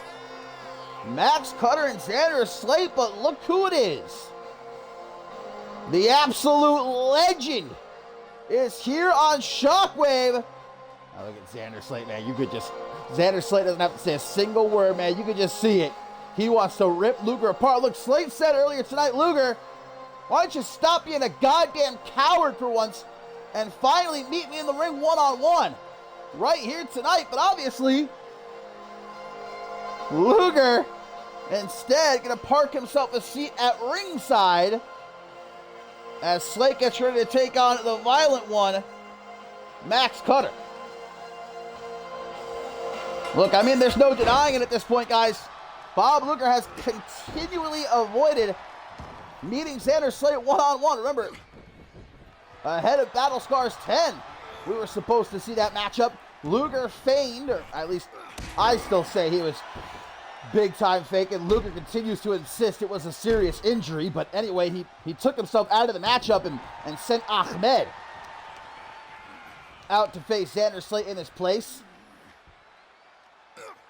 Max Cutter and Xander Slate, but look who it is. The absolute legend is here on Shockwave. Now look at Xander Slate, man. You could just... Xander Slate doesn't have to say a single word, man. You could just see it. He wants to rip Luger apart. Look, Slate said earlier tonight, Luger, why don't you stop being a goddamn coward for once and finally meet me in the ring one-on-one right here tonight. But obviously, Luger instead going to park himself a seat at ringside as Slate gets ready to take on the violent one, Max Cutter. Look, I mean, there's no denying it at this point, guys. Bob Luger has continually avoided meeting Xander Slate one-on-one. Remember, ahead of Battle Scars 10, we were supposed to see that matchup. Luger feigned, or at least I still say he was big time fake, and Luger continues to insist it was a serious injury. But anyway, he took himself out of the matchup and sent Ahmed out to face Xander Slate in his place.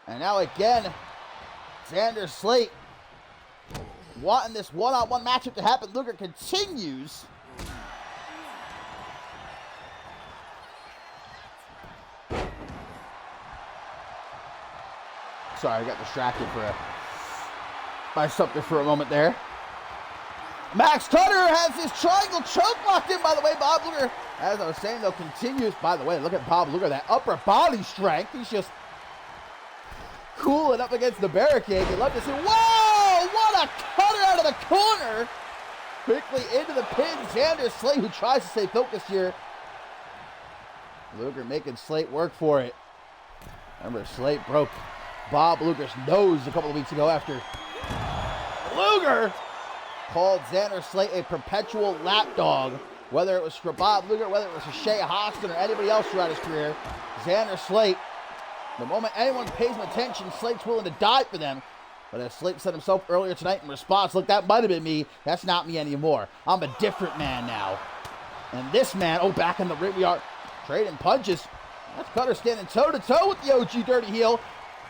And now again, Xander Slate wanting this one-on-one matchup to happen. Luger continues Sorry, I got distracted by something for a moment there. Max Cutter has his triangle choke locked in, by the way. Bob Luger, as I was saying, though, continues. By the way, look at Bob Luger, that upper body strength. He's just cooling up against the barricade. You'd love to see. Whoa! What a cutter out of the corner. Quickly into the pin. Xander Slate, who tries to stay focused here. Luger making Slate work for it. Remember, Slate broke Bob Luger's nose a couple of weeks ago after Luger called Xander Slate a perpetual lapdog. Whether it was for Bob Luger, whether it was for Shea Hoxton or anybody else throughout his career, Xander Slate, the moment anyone pays him attention, Slate's willing to die for them. But as Slate said himself earlier tonight in response, look, that might have been me. That's not me anymore. I'm a different man now. And this man, oh, back in the ring we are, trading punches. That's Cutter standing toe-to-toe with the OG Dirty Heel.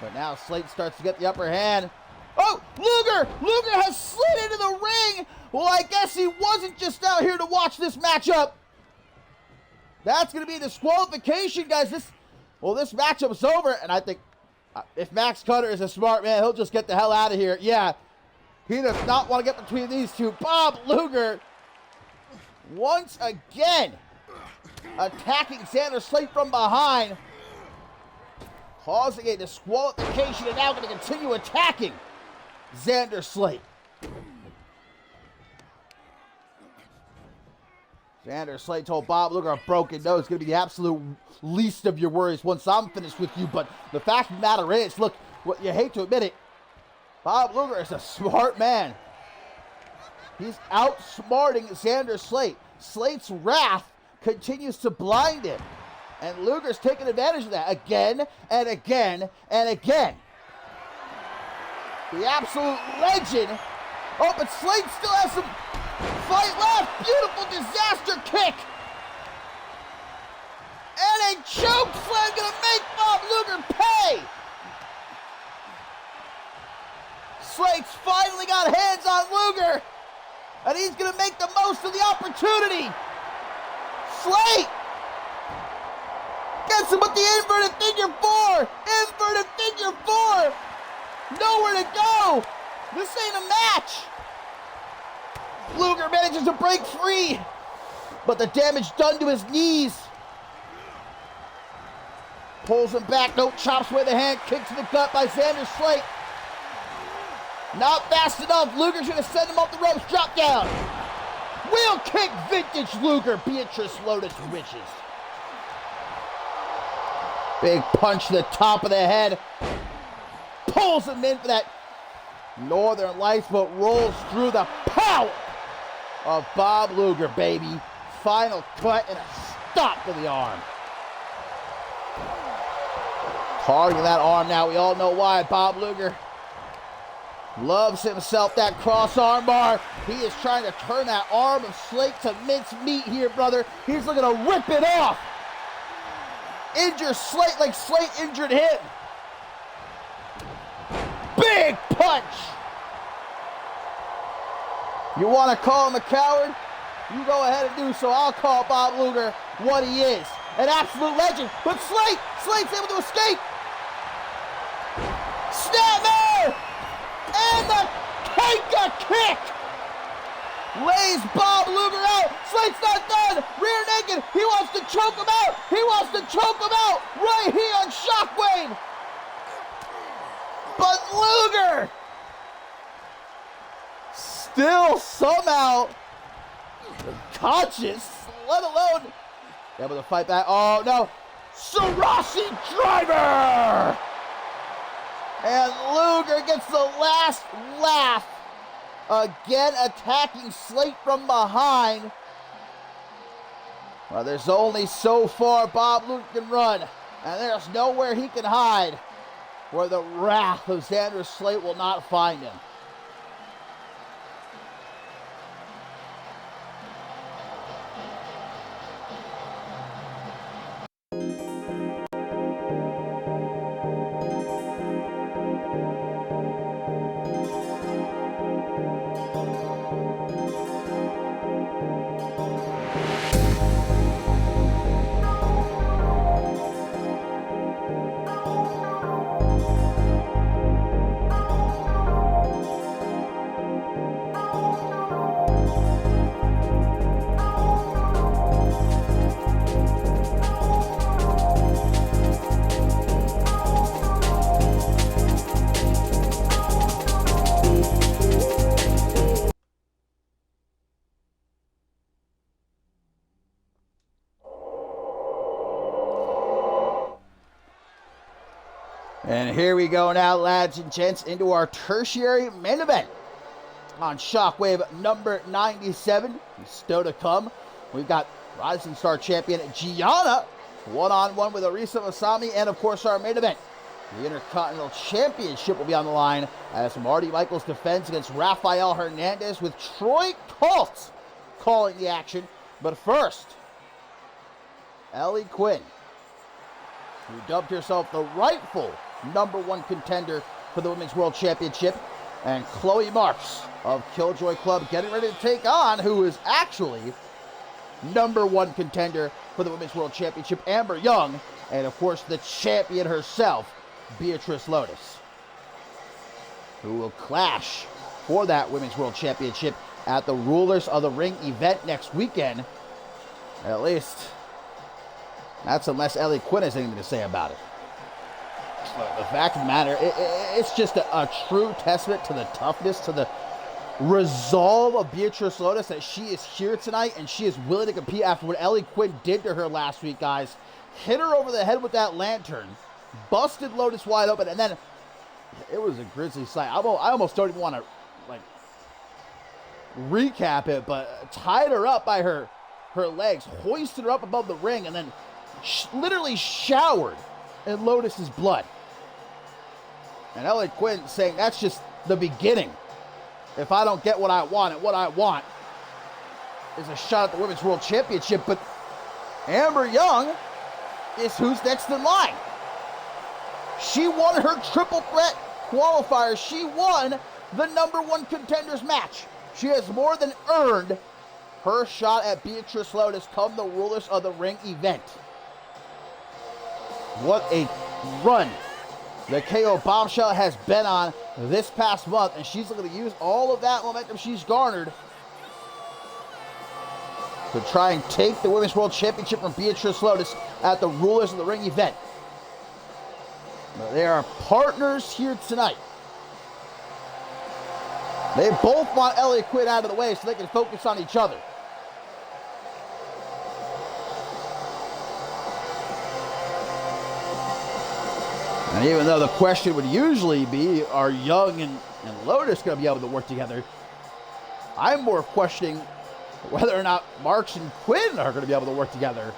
But now Slate starts to get the upper hand. Oh, Luger! Luger has slid into the ring! Well, I guess he wasn't just out here to watch this matchup. That's going to be disqualification, guys. This matchup's over, and I think if Max Cutter is a smart man, he'll just get the hell out of here. Yeah, he does not want to get between these two. Bob Luger, once again, attacking Xander Slate from behind, causing a disqualification, and now going to continue attacking Xander Slate. Xander Slate told Bob Luger a broken nose is going to be the absolute least of your worries once I'm finished with you. But the fact of the matter is, look, what you hate to admit it, Bob Luger is a smart man. He's outsmarting Xander Slate. Slate's wrath continues to blind him. And Luger's taking advantage of that again and again and again. The absolute legend. Oh, but Slate still has some fight left. Beautiful disaster kick. And a choke slam gonna make Bob Luger pay. Slate's finally got hands on Luger. And he's gonna make the most of the opportunity. Slate gets him with the inverted figure four. Inverted figure four. Nowhere to go. This ain't a match. Luger manages to break free, but the damage done to his knees. Pulls him back, no chops away the hand, kick to the gut by Xander Slate. Not fast enough, Luger's gonna send him off the ropes, drop down. Wheel kick, vintage Luger, Beatrice Lotus wishes. Big punch to the top of the head. Pulls him in for that Northern Lights, but rolls through the power of Bob Luger, baby. Final cut and a stop to the arm. Targeting that arm now. We all know why. Bob Luger loves himself that cross arm bar. He is trying to turn that arm of Slate to mince meat here, brother. He's looking to rip it off. Injure Slate like Slate injured him. Big punch. You want to call him a coward? You go ahead and do so. I'll call Bob Luger what he is. An absolute legend. But Slate's able to escape. Snapmare! And the Kenka kick! Lays Bob Luger out. Slate's not done. Rear naked. He wants to choke him out. He wants to choke him out right here on Shockwave. But Luger still somehow conscious, let alone able to fight back. Oh no, Sarasi driver! And Luger gets the last laugh. Again attacking Slate from behind. Well, there's only so far Bob Luger can run, and there's nowhere he can hide where the wrath of Xander Slate will not find him. And here we go now, lads and gents, into our tertiary main event on Shockwave number 97. Still to come, we've got Rising Star champion Gianna one-on-one with Arisa Masami, and of course our main event, the Intercontinental Championship, will be on the line as Marty Michaels defends against Rafael Hernandez, with Troy Colt calling the action. But first, Ellie Quinn, who dubbed herself the rightful #1 contender for the Women's World Championship, and Chloe Marks of Killjoy Club getting ready to take on, who is actually #1 contender for the Women's World Championship, Amber Young, and of course the champion herself, Beatrice Lotus, who will clash for that Women's World Championship at the Rulers of the Ring event next weekend. At least, that's unless Ellie Quinn has anything to say about it. The fact of the matter, it's just a true testament to the toughness, to the resolve of Beatrice Lotus, that she is here tonight and she is willing to compete after what Ellie Quinn did to her last week, guys. Hit her over the head with that lantern, busted Lotus wide open, and then it was a grisly sight. I almost don't even want to recap it, but tied her up by her legs, hoisted her up above the ring, and then literally showered in Lotus's blood. And Ellie Quinn saying that's just the beginning. If I don't get what I want, and what I want is a shot at the Women's World Championship, but Amber Young is who's next in line. She won her triple threat qualifier. She won the #1 contenders match. She has more than earned her shot at Beatrice Lotus come the Rulers of the Ring event. What a run the KO Bombshell has been on this past month, and she's looking to use all of that momentum she's garnered to try and take the Women's World Championship from Beatrice Lotus at the Rulers of the Ring event. They are partners here tonight. They both want Ellie Quinn out of the way so they can focus on each other. And even though the question would usually be, are Young and Lotus going to be able to work together, I'm more questioning whether or not Marks and Quinn are going to be able to work together.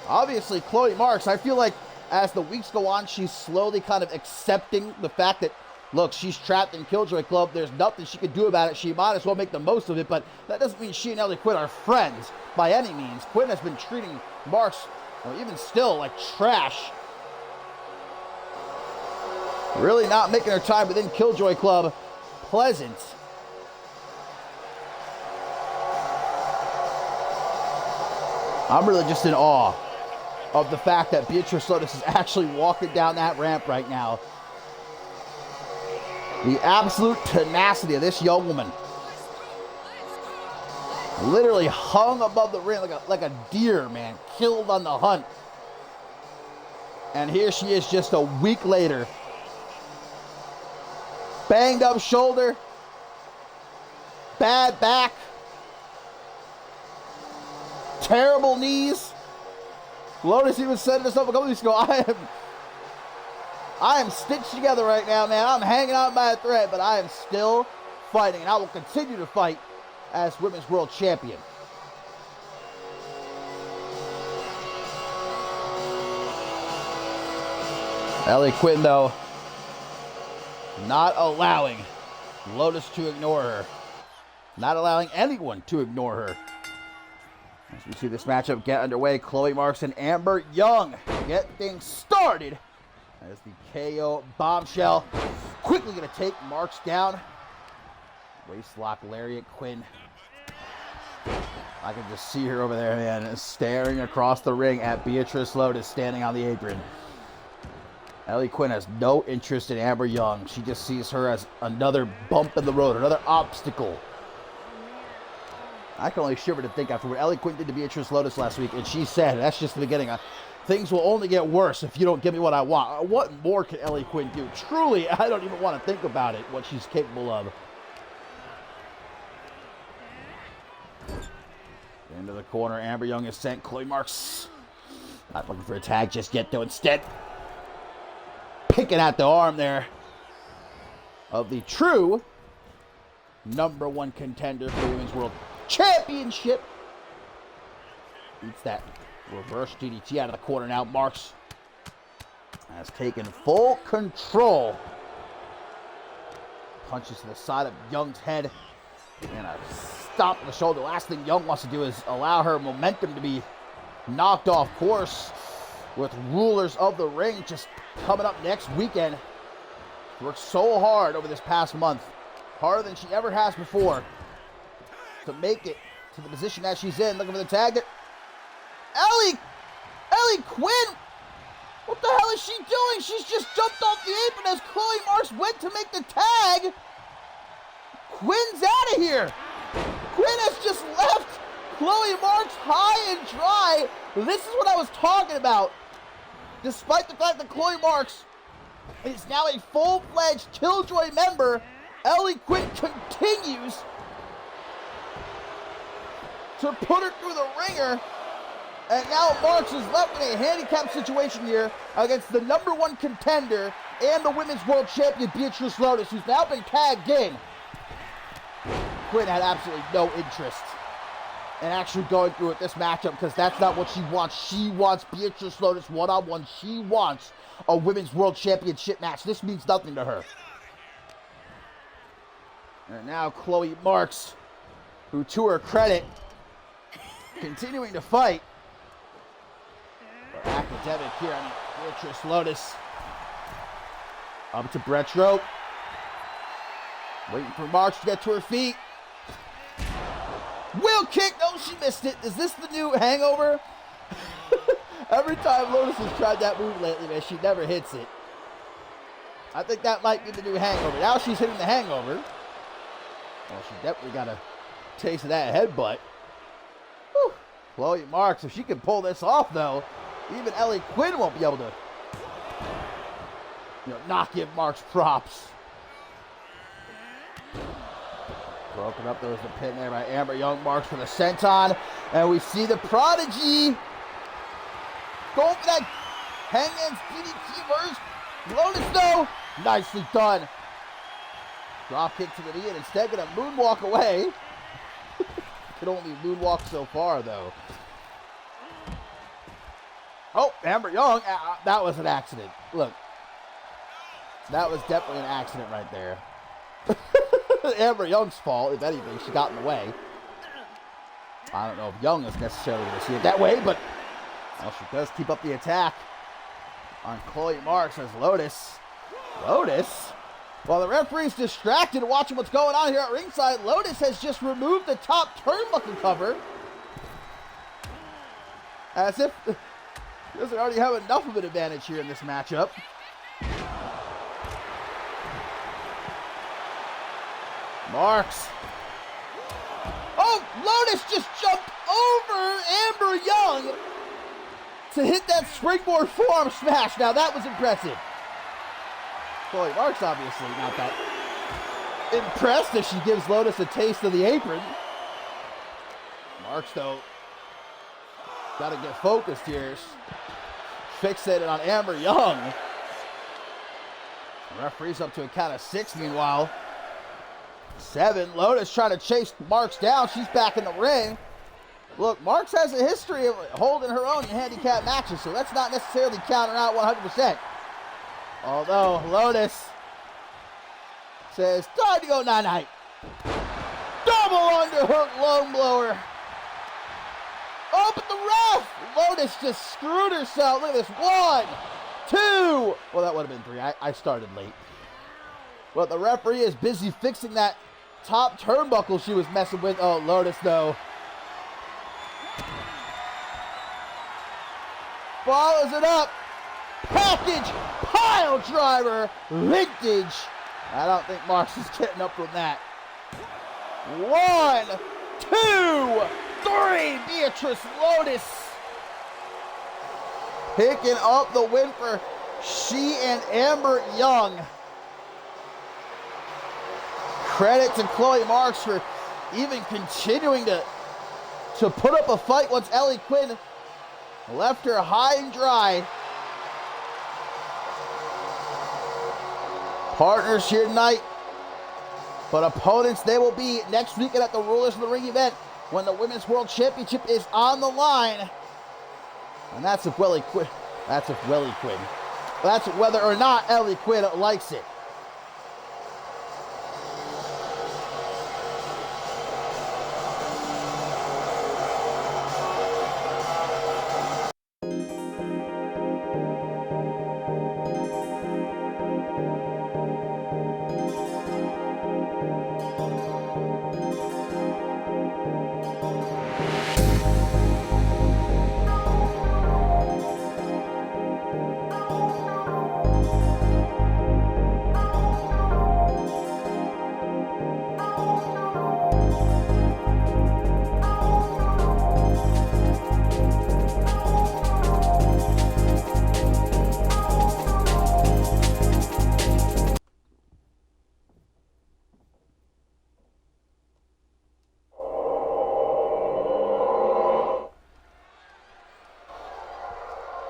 Obviously, Chloe Marks, I feel like as the weeks go on, she's slowly kind of accepting the fact that, look, she's trapped in Killjoy Club. There's nothing she can do about it. She might as well make the most of it, but that doesn't mean she and Ellie Quinn are friends by any means. Quinn has been treating Marks, or even still, like trash. Really not making her time within Killjoy Club pleasant. I'm really just in awe of the fact that Beatrice Lotus is actually walking down that ramp right now. The absolute tenacity of this young woman. Literally hung above the ring like a deer, man. Killed on the hunt. And here she is just a week later. Banged up shoulder, bad back, terrible knees. Lotus even said to herself a couple weeks ago, I am stitched together right now, man. I'm hanging out by a thread, but I am still fighting, and I will continue to fight as Women's World Champion. Ellie Quinn, though, not allowing Lotus to ignore her. Not allowing anyone to ignore her. As we see this matchup get underway, Chloe Marks and Amber Young get things started as the KO Bombshell quickly going to take Marks down. Waistlock lariat. Quinn, I can just see her over there, man, staring across the ring at Beatrice Lotus standing on the apron. Ellie Quinn has no interest in Amber Young. She just sees her as another bump in the road, another obstacle. I can only shiver to think after what Ellie Quinn did to Beatrice Lotus last week, and she said, that's just the beginning. Things will only get worse if you don't give me what I want. What more can Ellie Quinn do? Truly, I don't even want to think about it, what she's capable of. Into the corner, Amber Young is sent. Chloe Marks not looking for a tag just yet, though. Instead, picking at the arm there of the true #1 contender for the Women's World Championship. Beats that reverse DDT out of the corner now. Marks has taken full control. Punches to the side of Young's head and a stop to the shoulder. Last thing Young wants to do is allow her momentum to be knocked off course with Rulers of the Ring just coming up next weekend. Worked so hard over this past month, harder than she ever has before, to make it to the position that she's in. Looking for the tag there. Ellie Quinn! What the hell is she doing? She's just jumped off the apron as Chloe Marks went to make the tag. Quinn's out of here. Quinn has just left Chloe Marks high and dry. This is what I was talking about. Despite the fact that Chloe Marks is now a full-fledged Killjoy member, Ellie Quinn continues to put her through the ringer. And now Marks is left in a handicap situation here against the #1 contender and the Women's World Champion Beatrice Lotus, who's now been tagged in. Quinn had absolutely no interest in actually going through with this matchup because that's not what she wants. She wants Beatrice Lotus one-on-one. She wants a Women's World Championship match. This means nothing to her. And now Chloe Marks, who to her credit, continuing to fight. But academic here on Beatrice Lotus. Up to Brett's rope. Waiting for Marks to get to her feet. Wheel kick! No, she missed it. Is this the new Hangover? Every time Lotus has tried that move lately, man, she never hits it. I think that might be the new Hangover. Now she's hitting the Hangover. Well, she definitely got a taste of that headbutt. Whew. Chloe Marks, if she can pull this off, though, even Ellie Quinn won't be able to, not give Marks props. Broken up, there was the pin there by Amber Young. Marks for the senton. And we see the Prodigy going for that Hangman's DDT verse. Lotus, though, nicely done. Drop kick to the knee and instead gonna moonwalk away. Could only moonwalk so far, though. Oh, Amber Young, that was an accident. Look, that was definitely an accident right there. Amber Young's fault, if anything. She got in the way. I don't know if Young is necessarily going to see it that way, but well, she does keep up the attack on Chloe Marks as Lotus. While the referee's distracted watching what's going on here at ringside, Lotus has just removed the top turnbuckle cover. As if she doesn't already have enough of an advantage here in this matchup. Marks. Oh, Lotus just jumped over Amber Young to hit that springboard forearm smash. Now that was impressive. Chloe Marks obviously not that impressed as she gives Lotus a taste of the apron. Marks, though, got to get focused here. Fixated on Amber Young. The referee's up to a count of 6 meanwhile. 7. Lotus trying to chase Marks down. She's back in the ring. Look, Marks has a history of holding her own in handicap matches, so let's not necessarily count her out 100%. Although Lotus says, time to go night-night. Double underhook lone blower. Oh, but the ref! Lotus just screwed herself. Look at this. 1, 2. Well, that would have been 3. I started late. But the referee is busy fixing that top turnbuckle she was messing with. Oh, Lotus, though. Follows it up. Package, pile driver, vintage. I don't think Marks is getting up from that. 1, 2, 3. Beatrice Lotus picking up the win for she and Amber Young. Credit to Chloe Marks for even continuing to put up a fight once Ellie Quinn left her high and dry. Partners here tonight, but opponents they will be next weekend at the Rulers of the Ring event when the Women's World Championship is on the line. And that's if Welly Quinn. That's if Welly Quinn. That's whether or not Ellie Quinn likes it.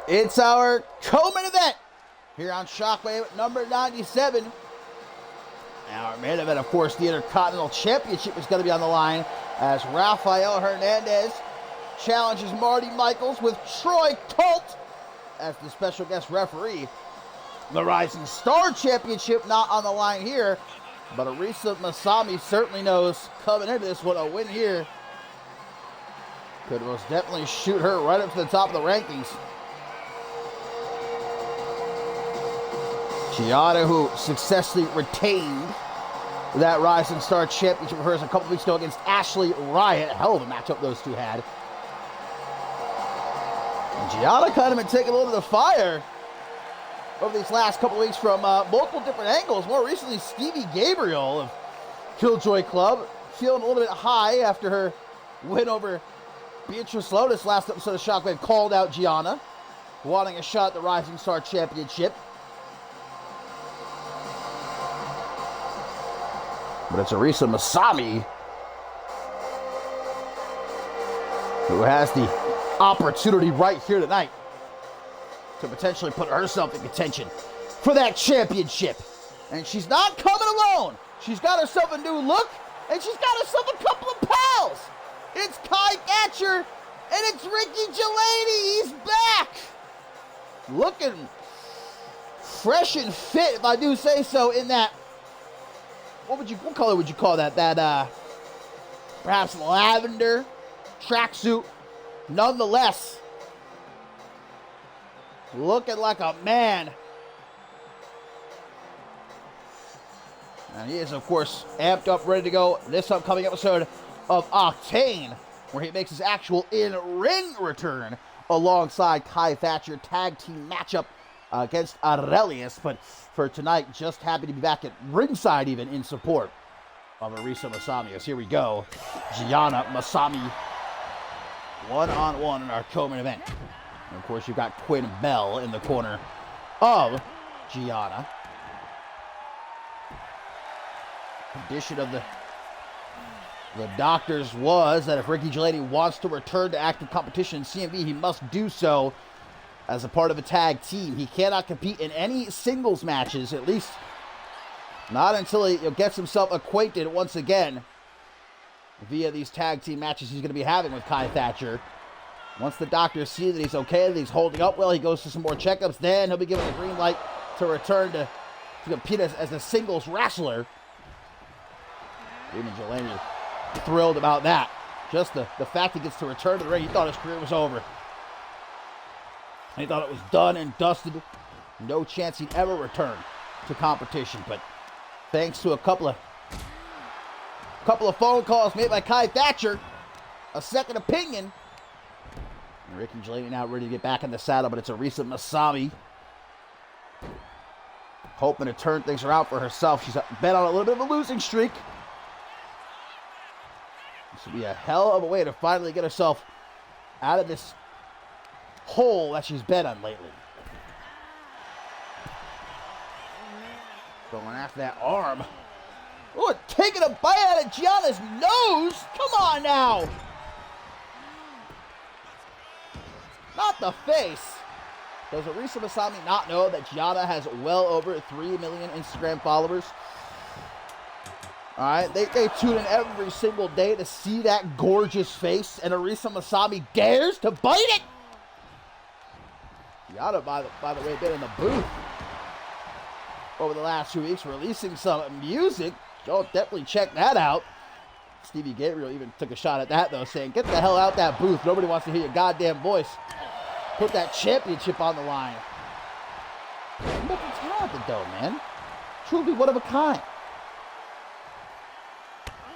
It's our co-main event here on Shockwave number 97. Now our main event, of course, the Intercontinental Championship is going to be on the line as Rafael Hernandez challenges Marty Michaels with Troy Colt as the special guest referee. The Rising Star Championship not on the line here, but Arisa Masami certainly knows coming into this one, a win here could most definitely shoot her right up to the top of the rankings. Gianna, who successfully retained that Rising Star Championship of hers a couple weeks ago against Ashley Riot. Hell of a matchup those two had. And Gianna kind of been taking a little bit of fire over these last couple weeks from multiple different angles. More recently, Stevie Gabriel of Killjoy Club feeling a little bit high after her win over Beatrice Lotus last episode of Shockwave called out Gianna, wanting a shot at the Rising Star Championship. But it's Arisa Masami who has the opportunity right here tonight to potentially put herself in contention for that championship. And she's not coming alone. She's got herself a new look, and she's got herself a couple of pals. It's Kai Thatcher, and it's Ricky Gelady. He's back. Looking fresh and fit, if I do say so, in that, what color would you call that? That, perhaps lavender tracksuit. Nonetheless, looking like a man. And he is, of course, amped up, ready to go this upcoming episode of Octane, where he makes his actual in-ring return alongside Kai Thatcher. Tag team matchup against Aurelius. But for tonight, just happy to be back at ringside even in support of Arisa Masami. As here we go, Gianna Masami one-on-one in our co-main event. And of course, you've got Quinn Bell in the corner of Gianna. Condition of the doctors was that if Ricky Gelady wants to return to active competition in CMV, he must do so as a part of a tag team. He cannot compete in any singles matches, at least not until he gets himself acquainted once again via these tag team matches he's going to be having with Kai Thatcher. Once the doctors see that he's okay, that he's holding up well, he goes to some more checkups, then he'll be given the green light to return to compete as a singles wrestler. Even Jelani thrilled about that. Just the fact he gets to return to the ring. He thought his career was over. He thought it was done and dusted. No chance he'd ever return to competition. But thanks to a couple of phone calls made by Kai Thatcher, a second opinion, and Ricky Gelady now ready to get back in the saddle, but it's Arisa Masami hoping to turn things around for herself. She's been on a little bit of a losing streak. This will be a hell of a way to finally get herself out of this hole that she's been on lately. Going after that arm. Oh, taking a bite out of Gianna's nose. Come on now. Not the face. Does Arisa Masami not know that Gianna has well over 3 million Instagram followers? All right, they tune in every single day to see that gorgeous face, and Arisa Masami dares to bite it. Gianna, by the way, been in the booth over the last 2 weeks, releasing some music. Y'all definitely check that out. Stevie Gabriel even took a shot at that, though, saying, get the hell out that booth. Nobody wants to hear your goddamn voice. Put that championship on the line. Nothing talented, though, man. Truly one of a kind.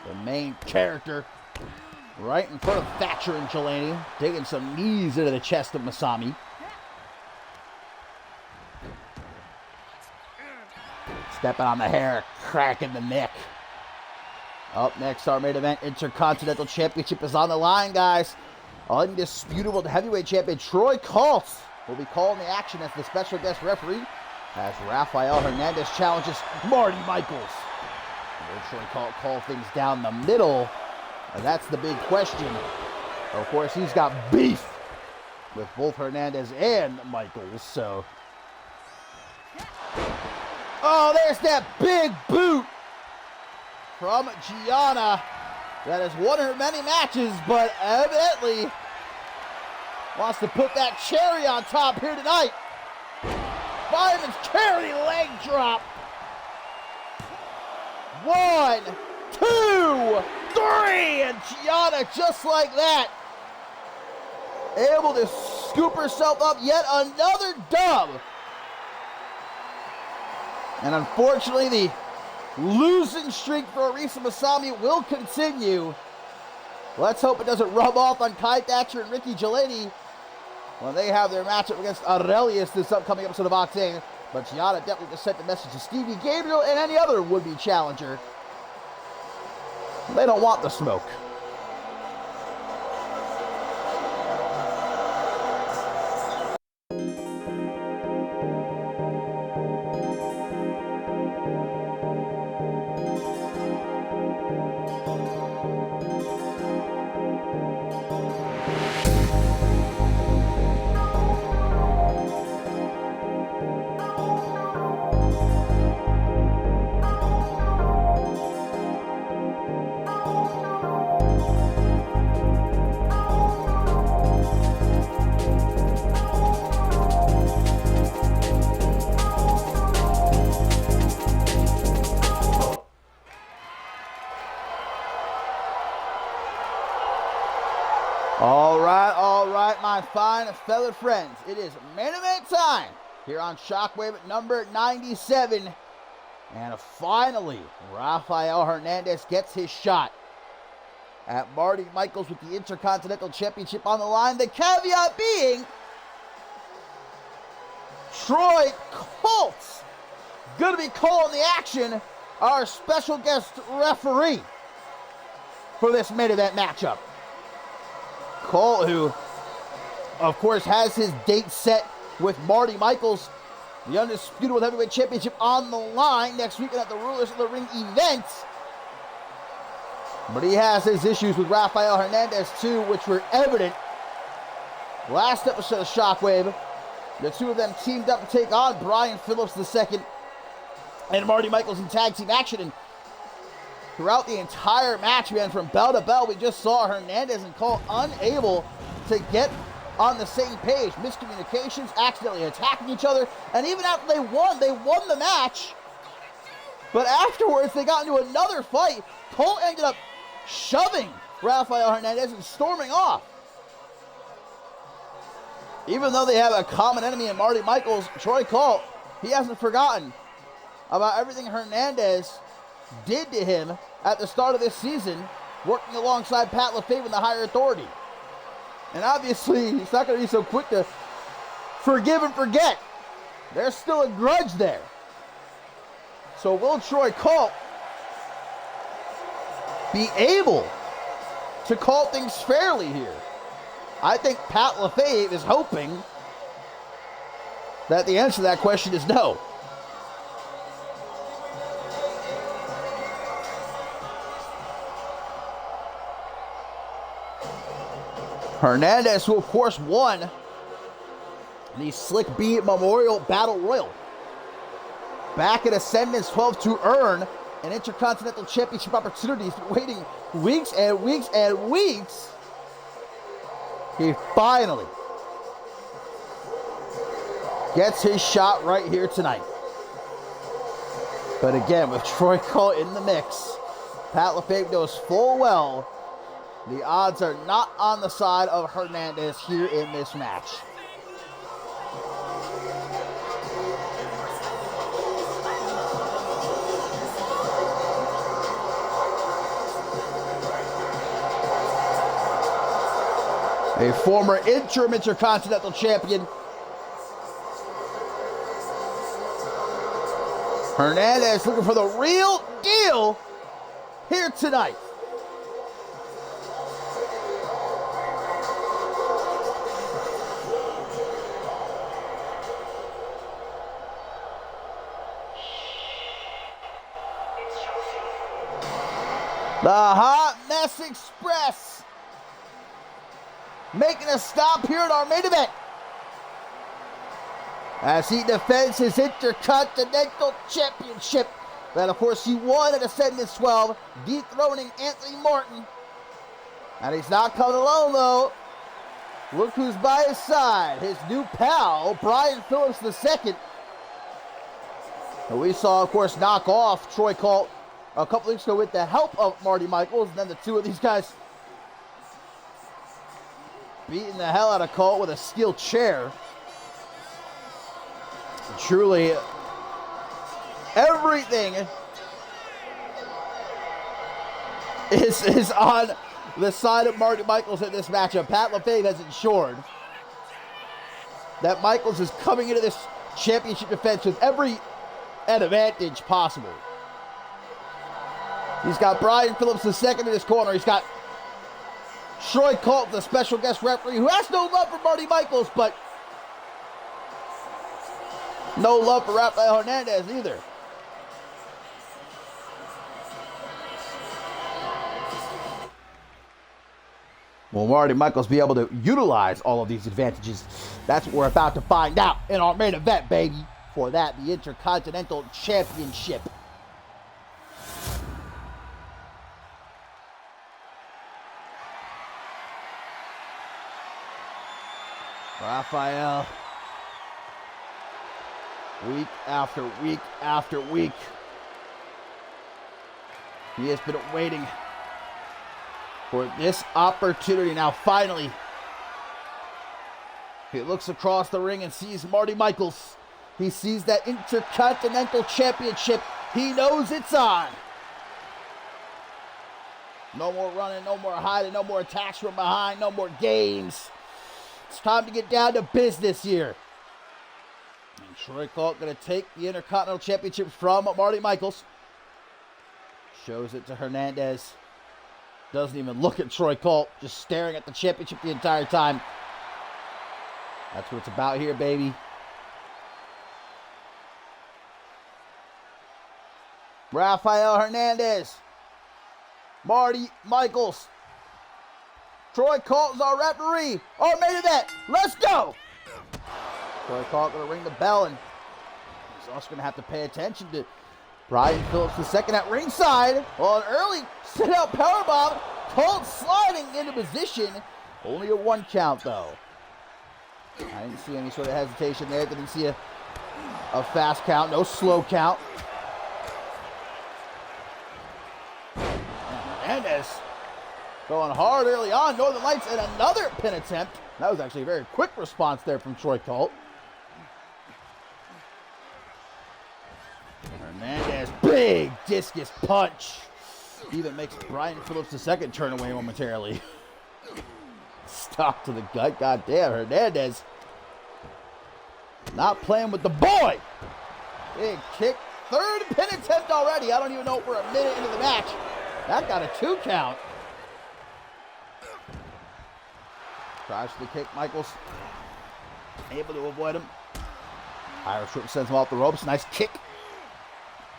The main character right in front of Thatcher and Jelani, digging some knees into the chest of Masami. Stepping on the hair, cracking the neck. Up next, our main event Intercontinental Championship is on the line, guys. Undisputable heavyweight champion Troy Colt will be calling the action as the special guest referee as Rafael Hernandez challenges Marty Michaels. Will Troy Colt call things down the middle? And that's the big question. Of course, he's got beef with both Hernandez and Michaels, so... Oh, there's that big boot from Gianna. That has won her many matches, but evidently wants to put that cherry on top here tonight. Fireman's carry leg drop. 1, 2, 3, and Gianna just like that, able to scoop herself up yet another dub. And unfortunately, the losing streak for Arisa Masami will continue. Let's hope it doesn't rub off on Kai Thatcher and Ricky Geleni when they have their matchup against Aurelius this upcoming episode of Octane. But Gianna definitely just sent the message to Stevie Gabriel and any other would-be challenger. They don't want the smoke. All right, my fine feathered friends. It is main event time here on Shockwave at number 97. And finally, Rafael Hernandez gets his shot at Marty Michaels with the Intercontinental Championship on the line. The caveat being, Troy Colt going to be calling the action, our special guest referee for this main event matchup. Colt, who, of course, has his date set with Marty Michaels, the Undisputed World Heavyweight Championship on the line next weekend at the Rulers of the Ring event. But he has his issues with Rafael Hernandez, too, which were evident last episode of Shockwave. The two of them teamed up to take on Brian Phillips II and Marty Michaels in tag team action. And throughout the entire match, man, from bell to bell, we just saw Hernandez and Colt unable to get on the same page. Miscommunications, accidentally attacking each other. And even after they won the match. But afterwards, they got into another fight. Colt ended up shoving Rafael Hernandez and storming off. Even though they have a common enemy in Marty Michaels, Troy Colt, he hasn't forgotten about everything Hernandez did to him at the start of this season, working alongside Pat LaFave in the Higher Authority. And obviously, he's not going to be so quick to forgive and forget. There's still a grudge there. So will Troy Colt be able to call things fairly here? I think Pat LaFave is hoping that the answer to that question is no. Hernandez, who of course won the Slick B Memorial Battle Royal. Back at Ascendance 12 to earn an Intercontinental Championship opportunity. He's been waiting weeks and weeks and weeks. He finally gets his shot right here tonight. But again, with Troy Cole in the mix, Pat LaFave knows full well the odds are not on the side of Hernandez here in this match. A former interim Intercontinental Champion, Hernandez looking for the real deal here tonight. The Hot Mess Express making a stop here at our main event as he defends his Intercontinental Championship that, of course, he won at Ascendance 12, dethroning Anthony Martin. And he's not coming alone, though. Look who's by his side, his new pal, Brian Phillips II, who we saw, of course, knock off Troy Colt a couple weeks ago with the help of Marty Michaels, and then the two of these guys beating the hell out of Colt with a steel chair. Truly, everything is on the side of Marty Michaels in this matchup. Pat LaFave has ensured that Michaels is coming into this championship defense with every advantage possible. He's got Brian Phillips II in his corner. He's got Troy Colt, the special guest referee, who has no love for Marty Michaels, but no love for Rafael Hernandez either. Will Marty Michaels be able to utilize all of these advantages? That's what we're about to find out in our main event, baby. For that, the Intercontinental Championship. Rafael, week after week after week, he has been waiting for this opportunity. Now finally, he looks across the ring and sees Marty Michaels. He sees that Intercontinental Championship. He knows it's on. No more running, no more hiding, no more attacks from behind, no more games. It's time to get down to business here. And Troy Colt going to take the Intercontinental Championship from Marty Michaels. Shows it to Hernandez. Doesn't even look at Troy Colt. Just staring at the championship the entire time. That's what it's about here, baby. Rafael Hernandez. Marty Michaels. Troy Colt is our referee. Our main event. Let's go. Troy Colt going to ring the bell, and he's also going to have to pay attention to Brian Phillips II at ringside. Well, an early sit-out powerbomb. Colt sliding into position. Only a 1 count, though. I didn't see any sort of hesitation there. Didn't see a fast count. No slow count. And Hernandez going hard early on. Northern Lights and another pin attempt. That was actually a very quick response there from Troy Colt. Hernandez, big discus punch. Even makes Brian Phillips II turn away momentarily. Stop to the gut. Goddamn, Hernandez not playing with the boy. Big kick. 3rd pin attempt already. I don't even know if we're a minute into the match. That got a 2 count. Tries to kick Michaels. Able to avoid him. Irish whip sends him off the ropes. Nice kick.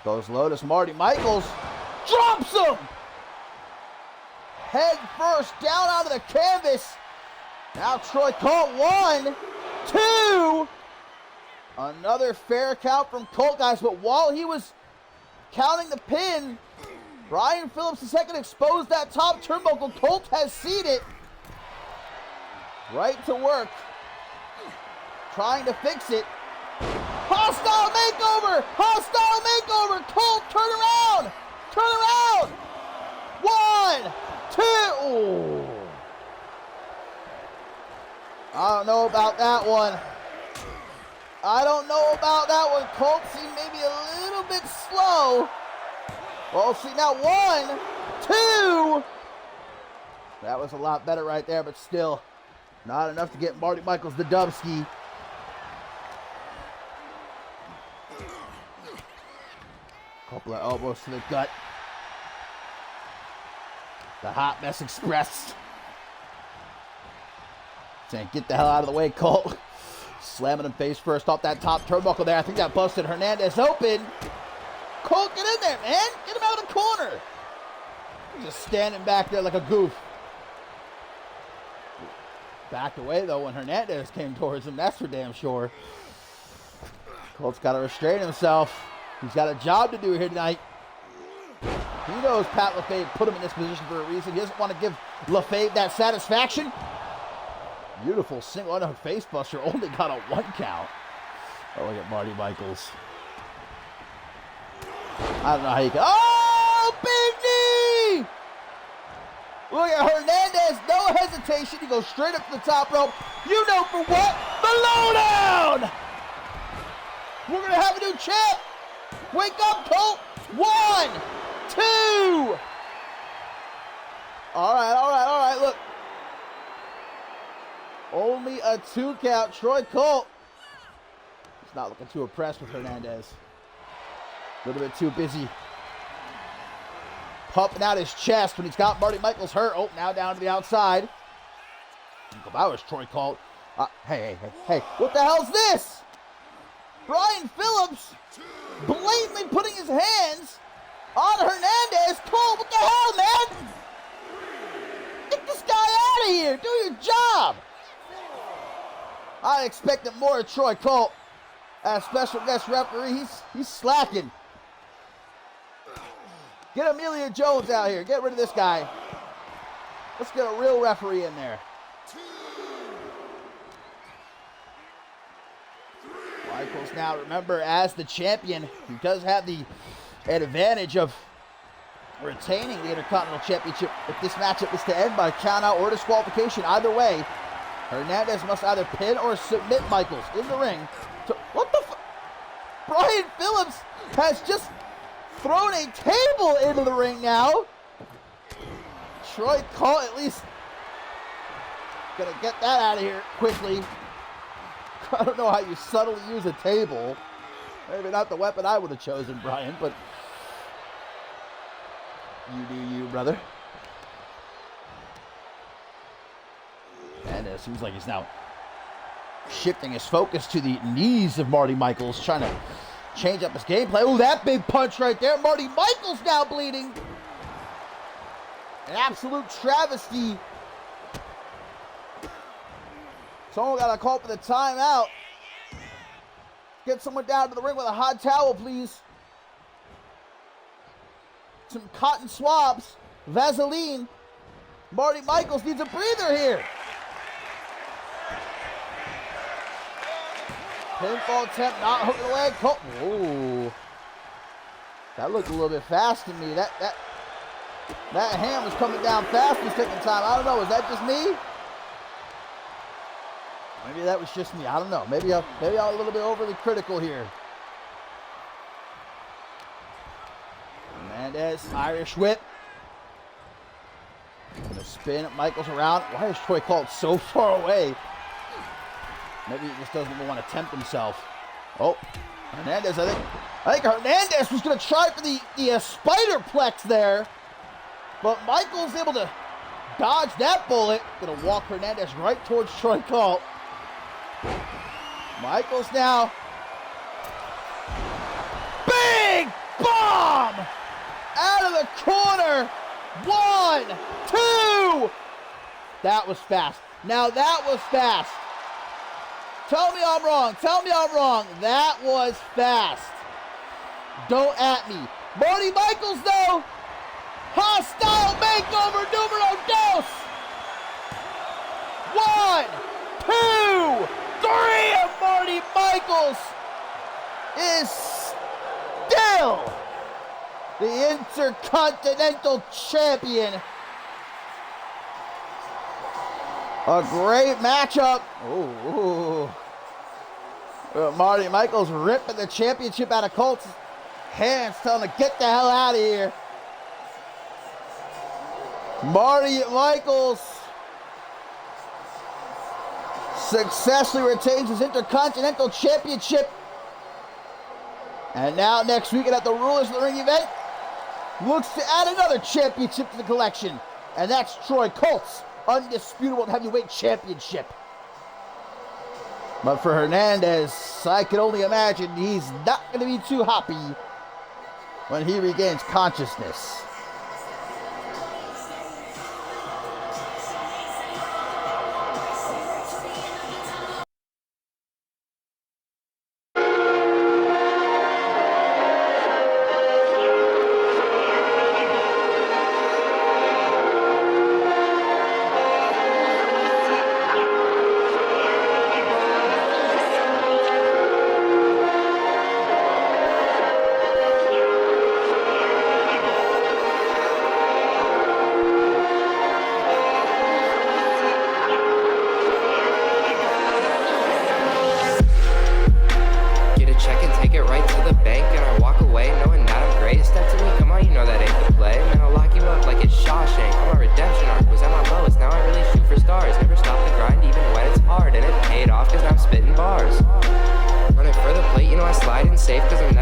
Goes low to Marty Michaels. Drops him! Head first down onto the canvas. Now Troy Colt 1, 2. Another fair count from Colt, guys. But while he was counting the pin, Brian Phillips II exposed that top turnbuckle. Colt has seen it. Right to work. Trying to fix it. Hostile makeover! Hostile makeover! Colt, turn around! Turn around! 1, 2. Ooh. I don't know about that one. I don't know about that one. Colt seemed maybe a little bit slow. Well, see now 1, 2. That was a lot better right there, but still not enough to get Marty Michaels the dubski. Couple of elbows to the gut. The Hot Mess Express. Saying, get the hell out of the way, Colt. Slamming him face first off that top turnbuckle there. I think that busted Hernandez open. Colt, get in there, man. Get him out of the corner. He's just standing back there like a goof. Backed away, though, when Hernandez came towards him. That's for damn sure. Colt's got to restrain himself. He's got a job to do here tonight. He knows Pat LaFave put him in this position for a reason. He doesn't want to give LaFave that satisfaction. Beautiful single underhook face buster. Only got a 1 count. Oh, look at Marty Michaels. I don't know how you can. Oh, big knee! Look at Hernandez. No hesitation. He goes straight up to the top rope. You know for what? The lowdown! We're going to have a new champ. Wake up, Colt. 1, 2. All right. Look. Only a 2 count. Troy Colt. He's not looking too impressed with Hernandez. A little bit too busy pumping out his chest when he's got Marty Michaels hurt. Oh, now down to the outside. If I was Troy Colt. Hey. What the hell's this? Brian Phillips blatantly putting his hands on Hernandez. Colt, what the hell, man? Get this guy out of here. Do your job. I expected more of Troy Colt as special guest referee. He's slacking. Get Amelia Jones out here. Get rid of this guy. Let's get a real referee in there. Michaels now, remember, as the champion, he does have the advantage of retaining the Intercontinental Championship if this matchup is to end by countout or disqualification. Either way, Hernandez must either pin or submit Michaels in the ring. What the Brian Phillips has just thrown a table into the ring now. Troy Colt at least gonna get that out of here quickly. I don't know how you subtly use a table. Maybe not the weapon I would have chosen, Brian, but you do you, brother. And it seems like he's now shifting his focus to the knees of Marty Michaels, trying to change up his gameplay. Oh, that big punch right there. Marty Michaels now bleeding. An absolute travesty. Someone got to call for the timeout. Get someone down to the ring with a hot towel, please. Some cotton swabs. Vaseline. Marty Michaels needs a breather here. Pinfall attempt, not hooking the leg. Ooh. That looked a little bit fast to me. That hand was coming down fast this second time. I don't know. Was that just me? Maybe that was just me. I don't know. Maybe I'm a little bit overly critical here. Hernandez, Irish whip. Gonna spin Michaels around. Why is Troy Colt so far away? Maybe he just doesn't even want to tempt himself. Oh, Hernandez, I think Hernandez was going to try for the spiderplex there. But Michaels able to dodge that bullet. Going to walk Hernandez right towards Troy Colt. Michaels now. Big bomb! Out of the corner. 1, 2. That was fast. Now that was fast. Tell me I'm wrong. Tell me I'm wrong. That was fast. Don't at me. Marty Michaels, though. Hostile makeover numero dos. 1, 2, 3, and Marty Michaels is still the Intercontinental Champion. A great matchup. Ooh. Marty Michaels ripping the championship out of Colt's hands, telling him to get the hell out of here. Marty Michaels successfully retains his Intercontinental Championship. And now next weekend at the Rulers of the Ring event, looks to add another championship to the collection. And that's Troy Colt's Undisputed World Heavyweight Championship. But for Hernandez, I can only imagine he's not going to be too happy when he regains consciousness. Safe because I'm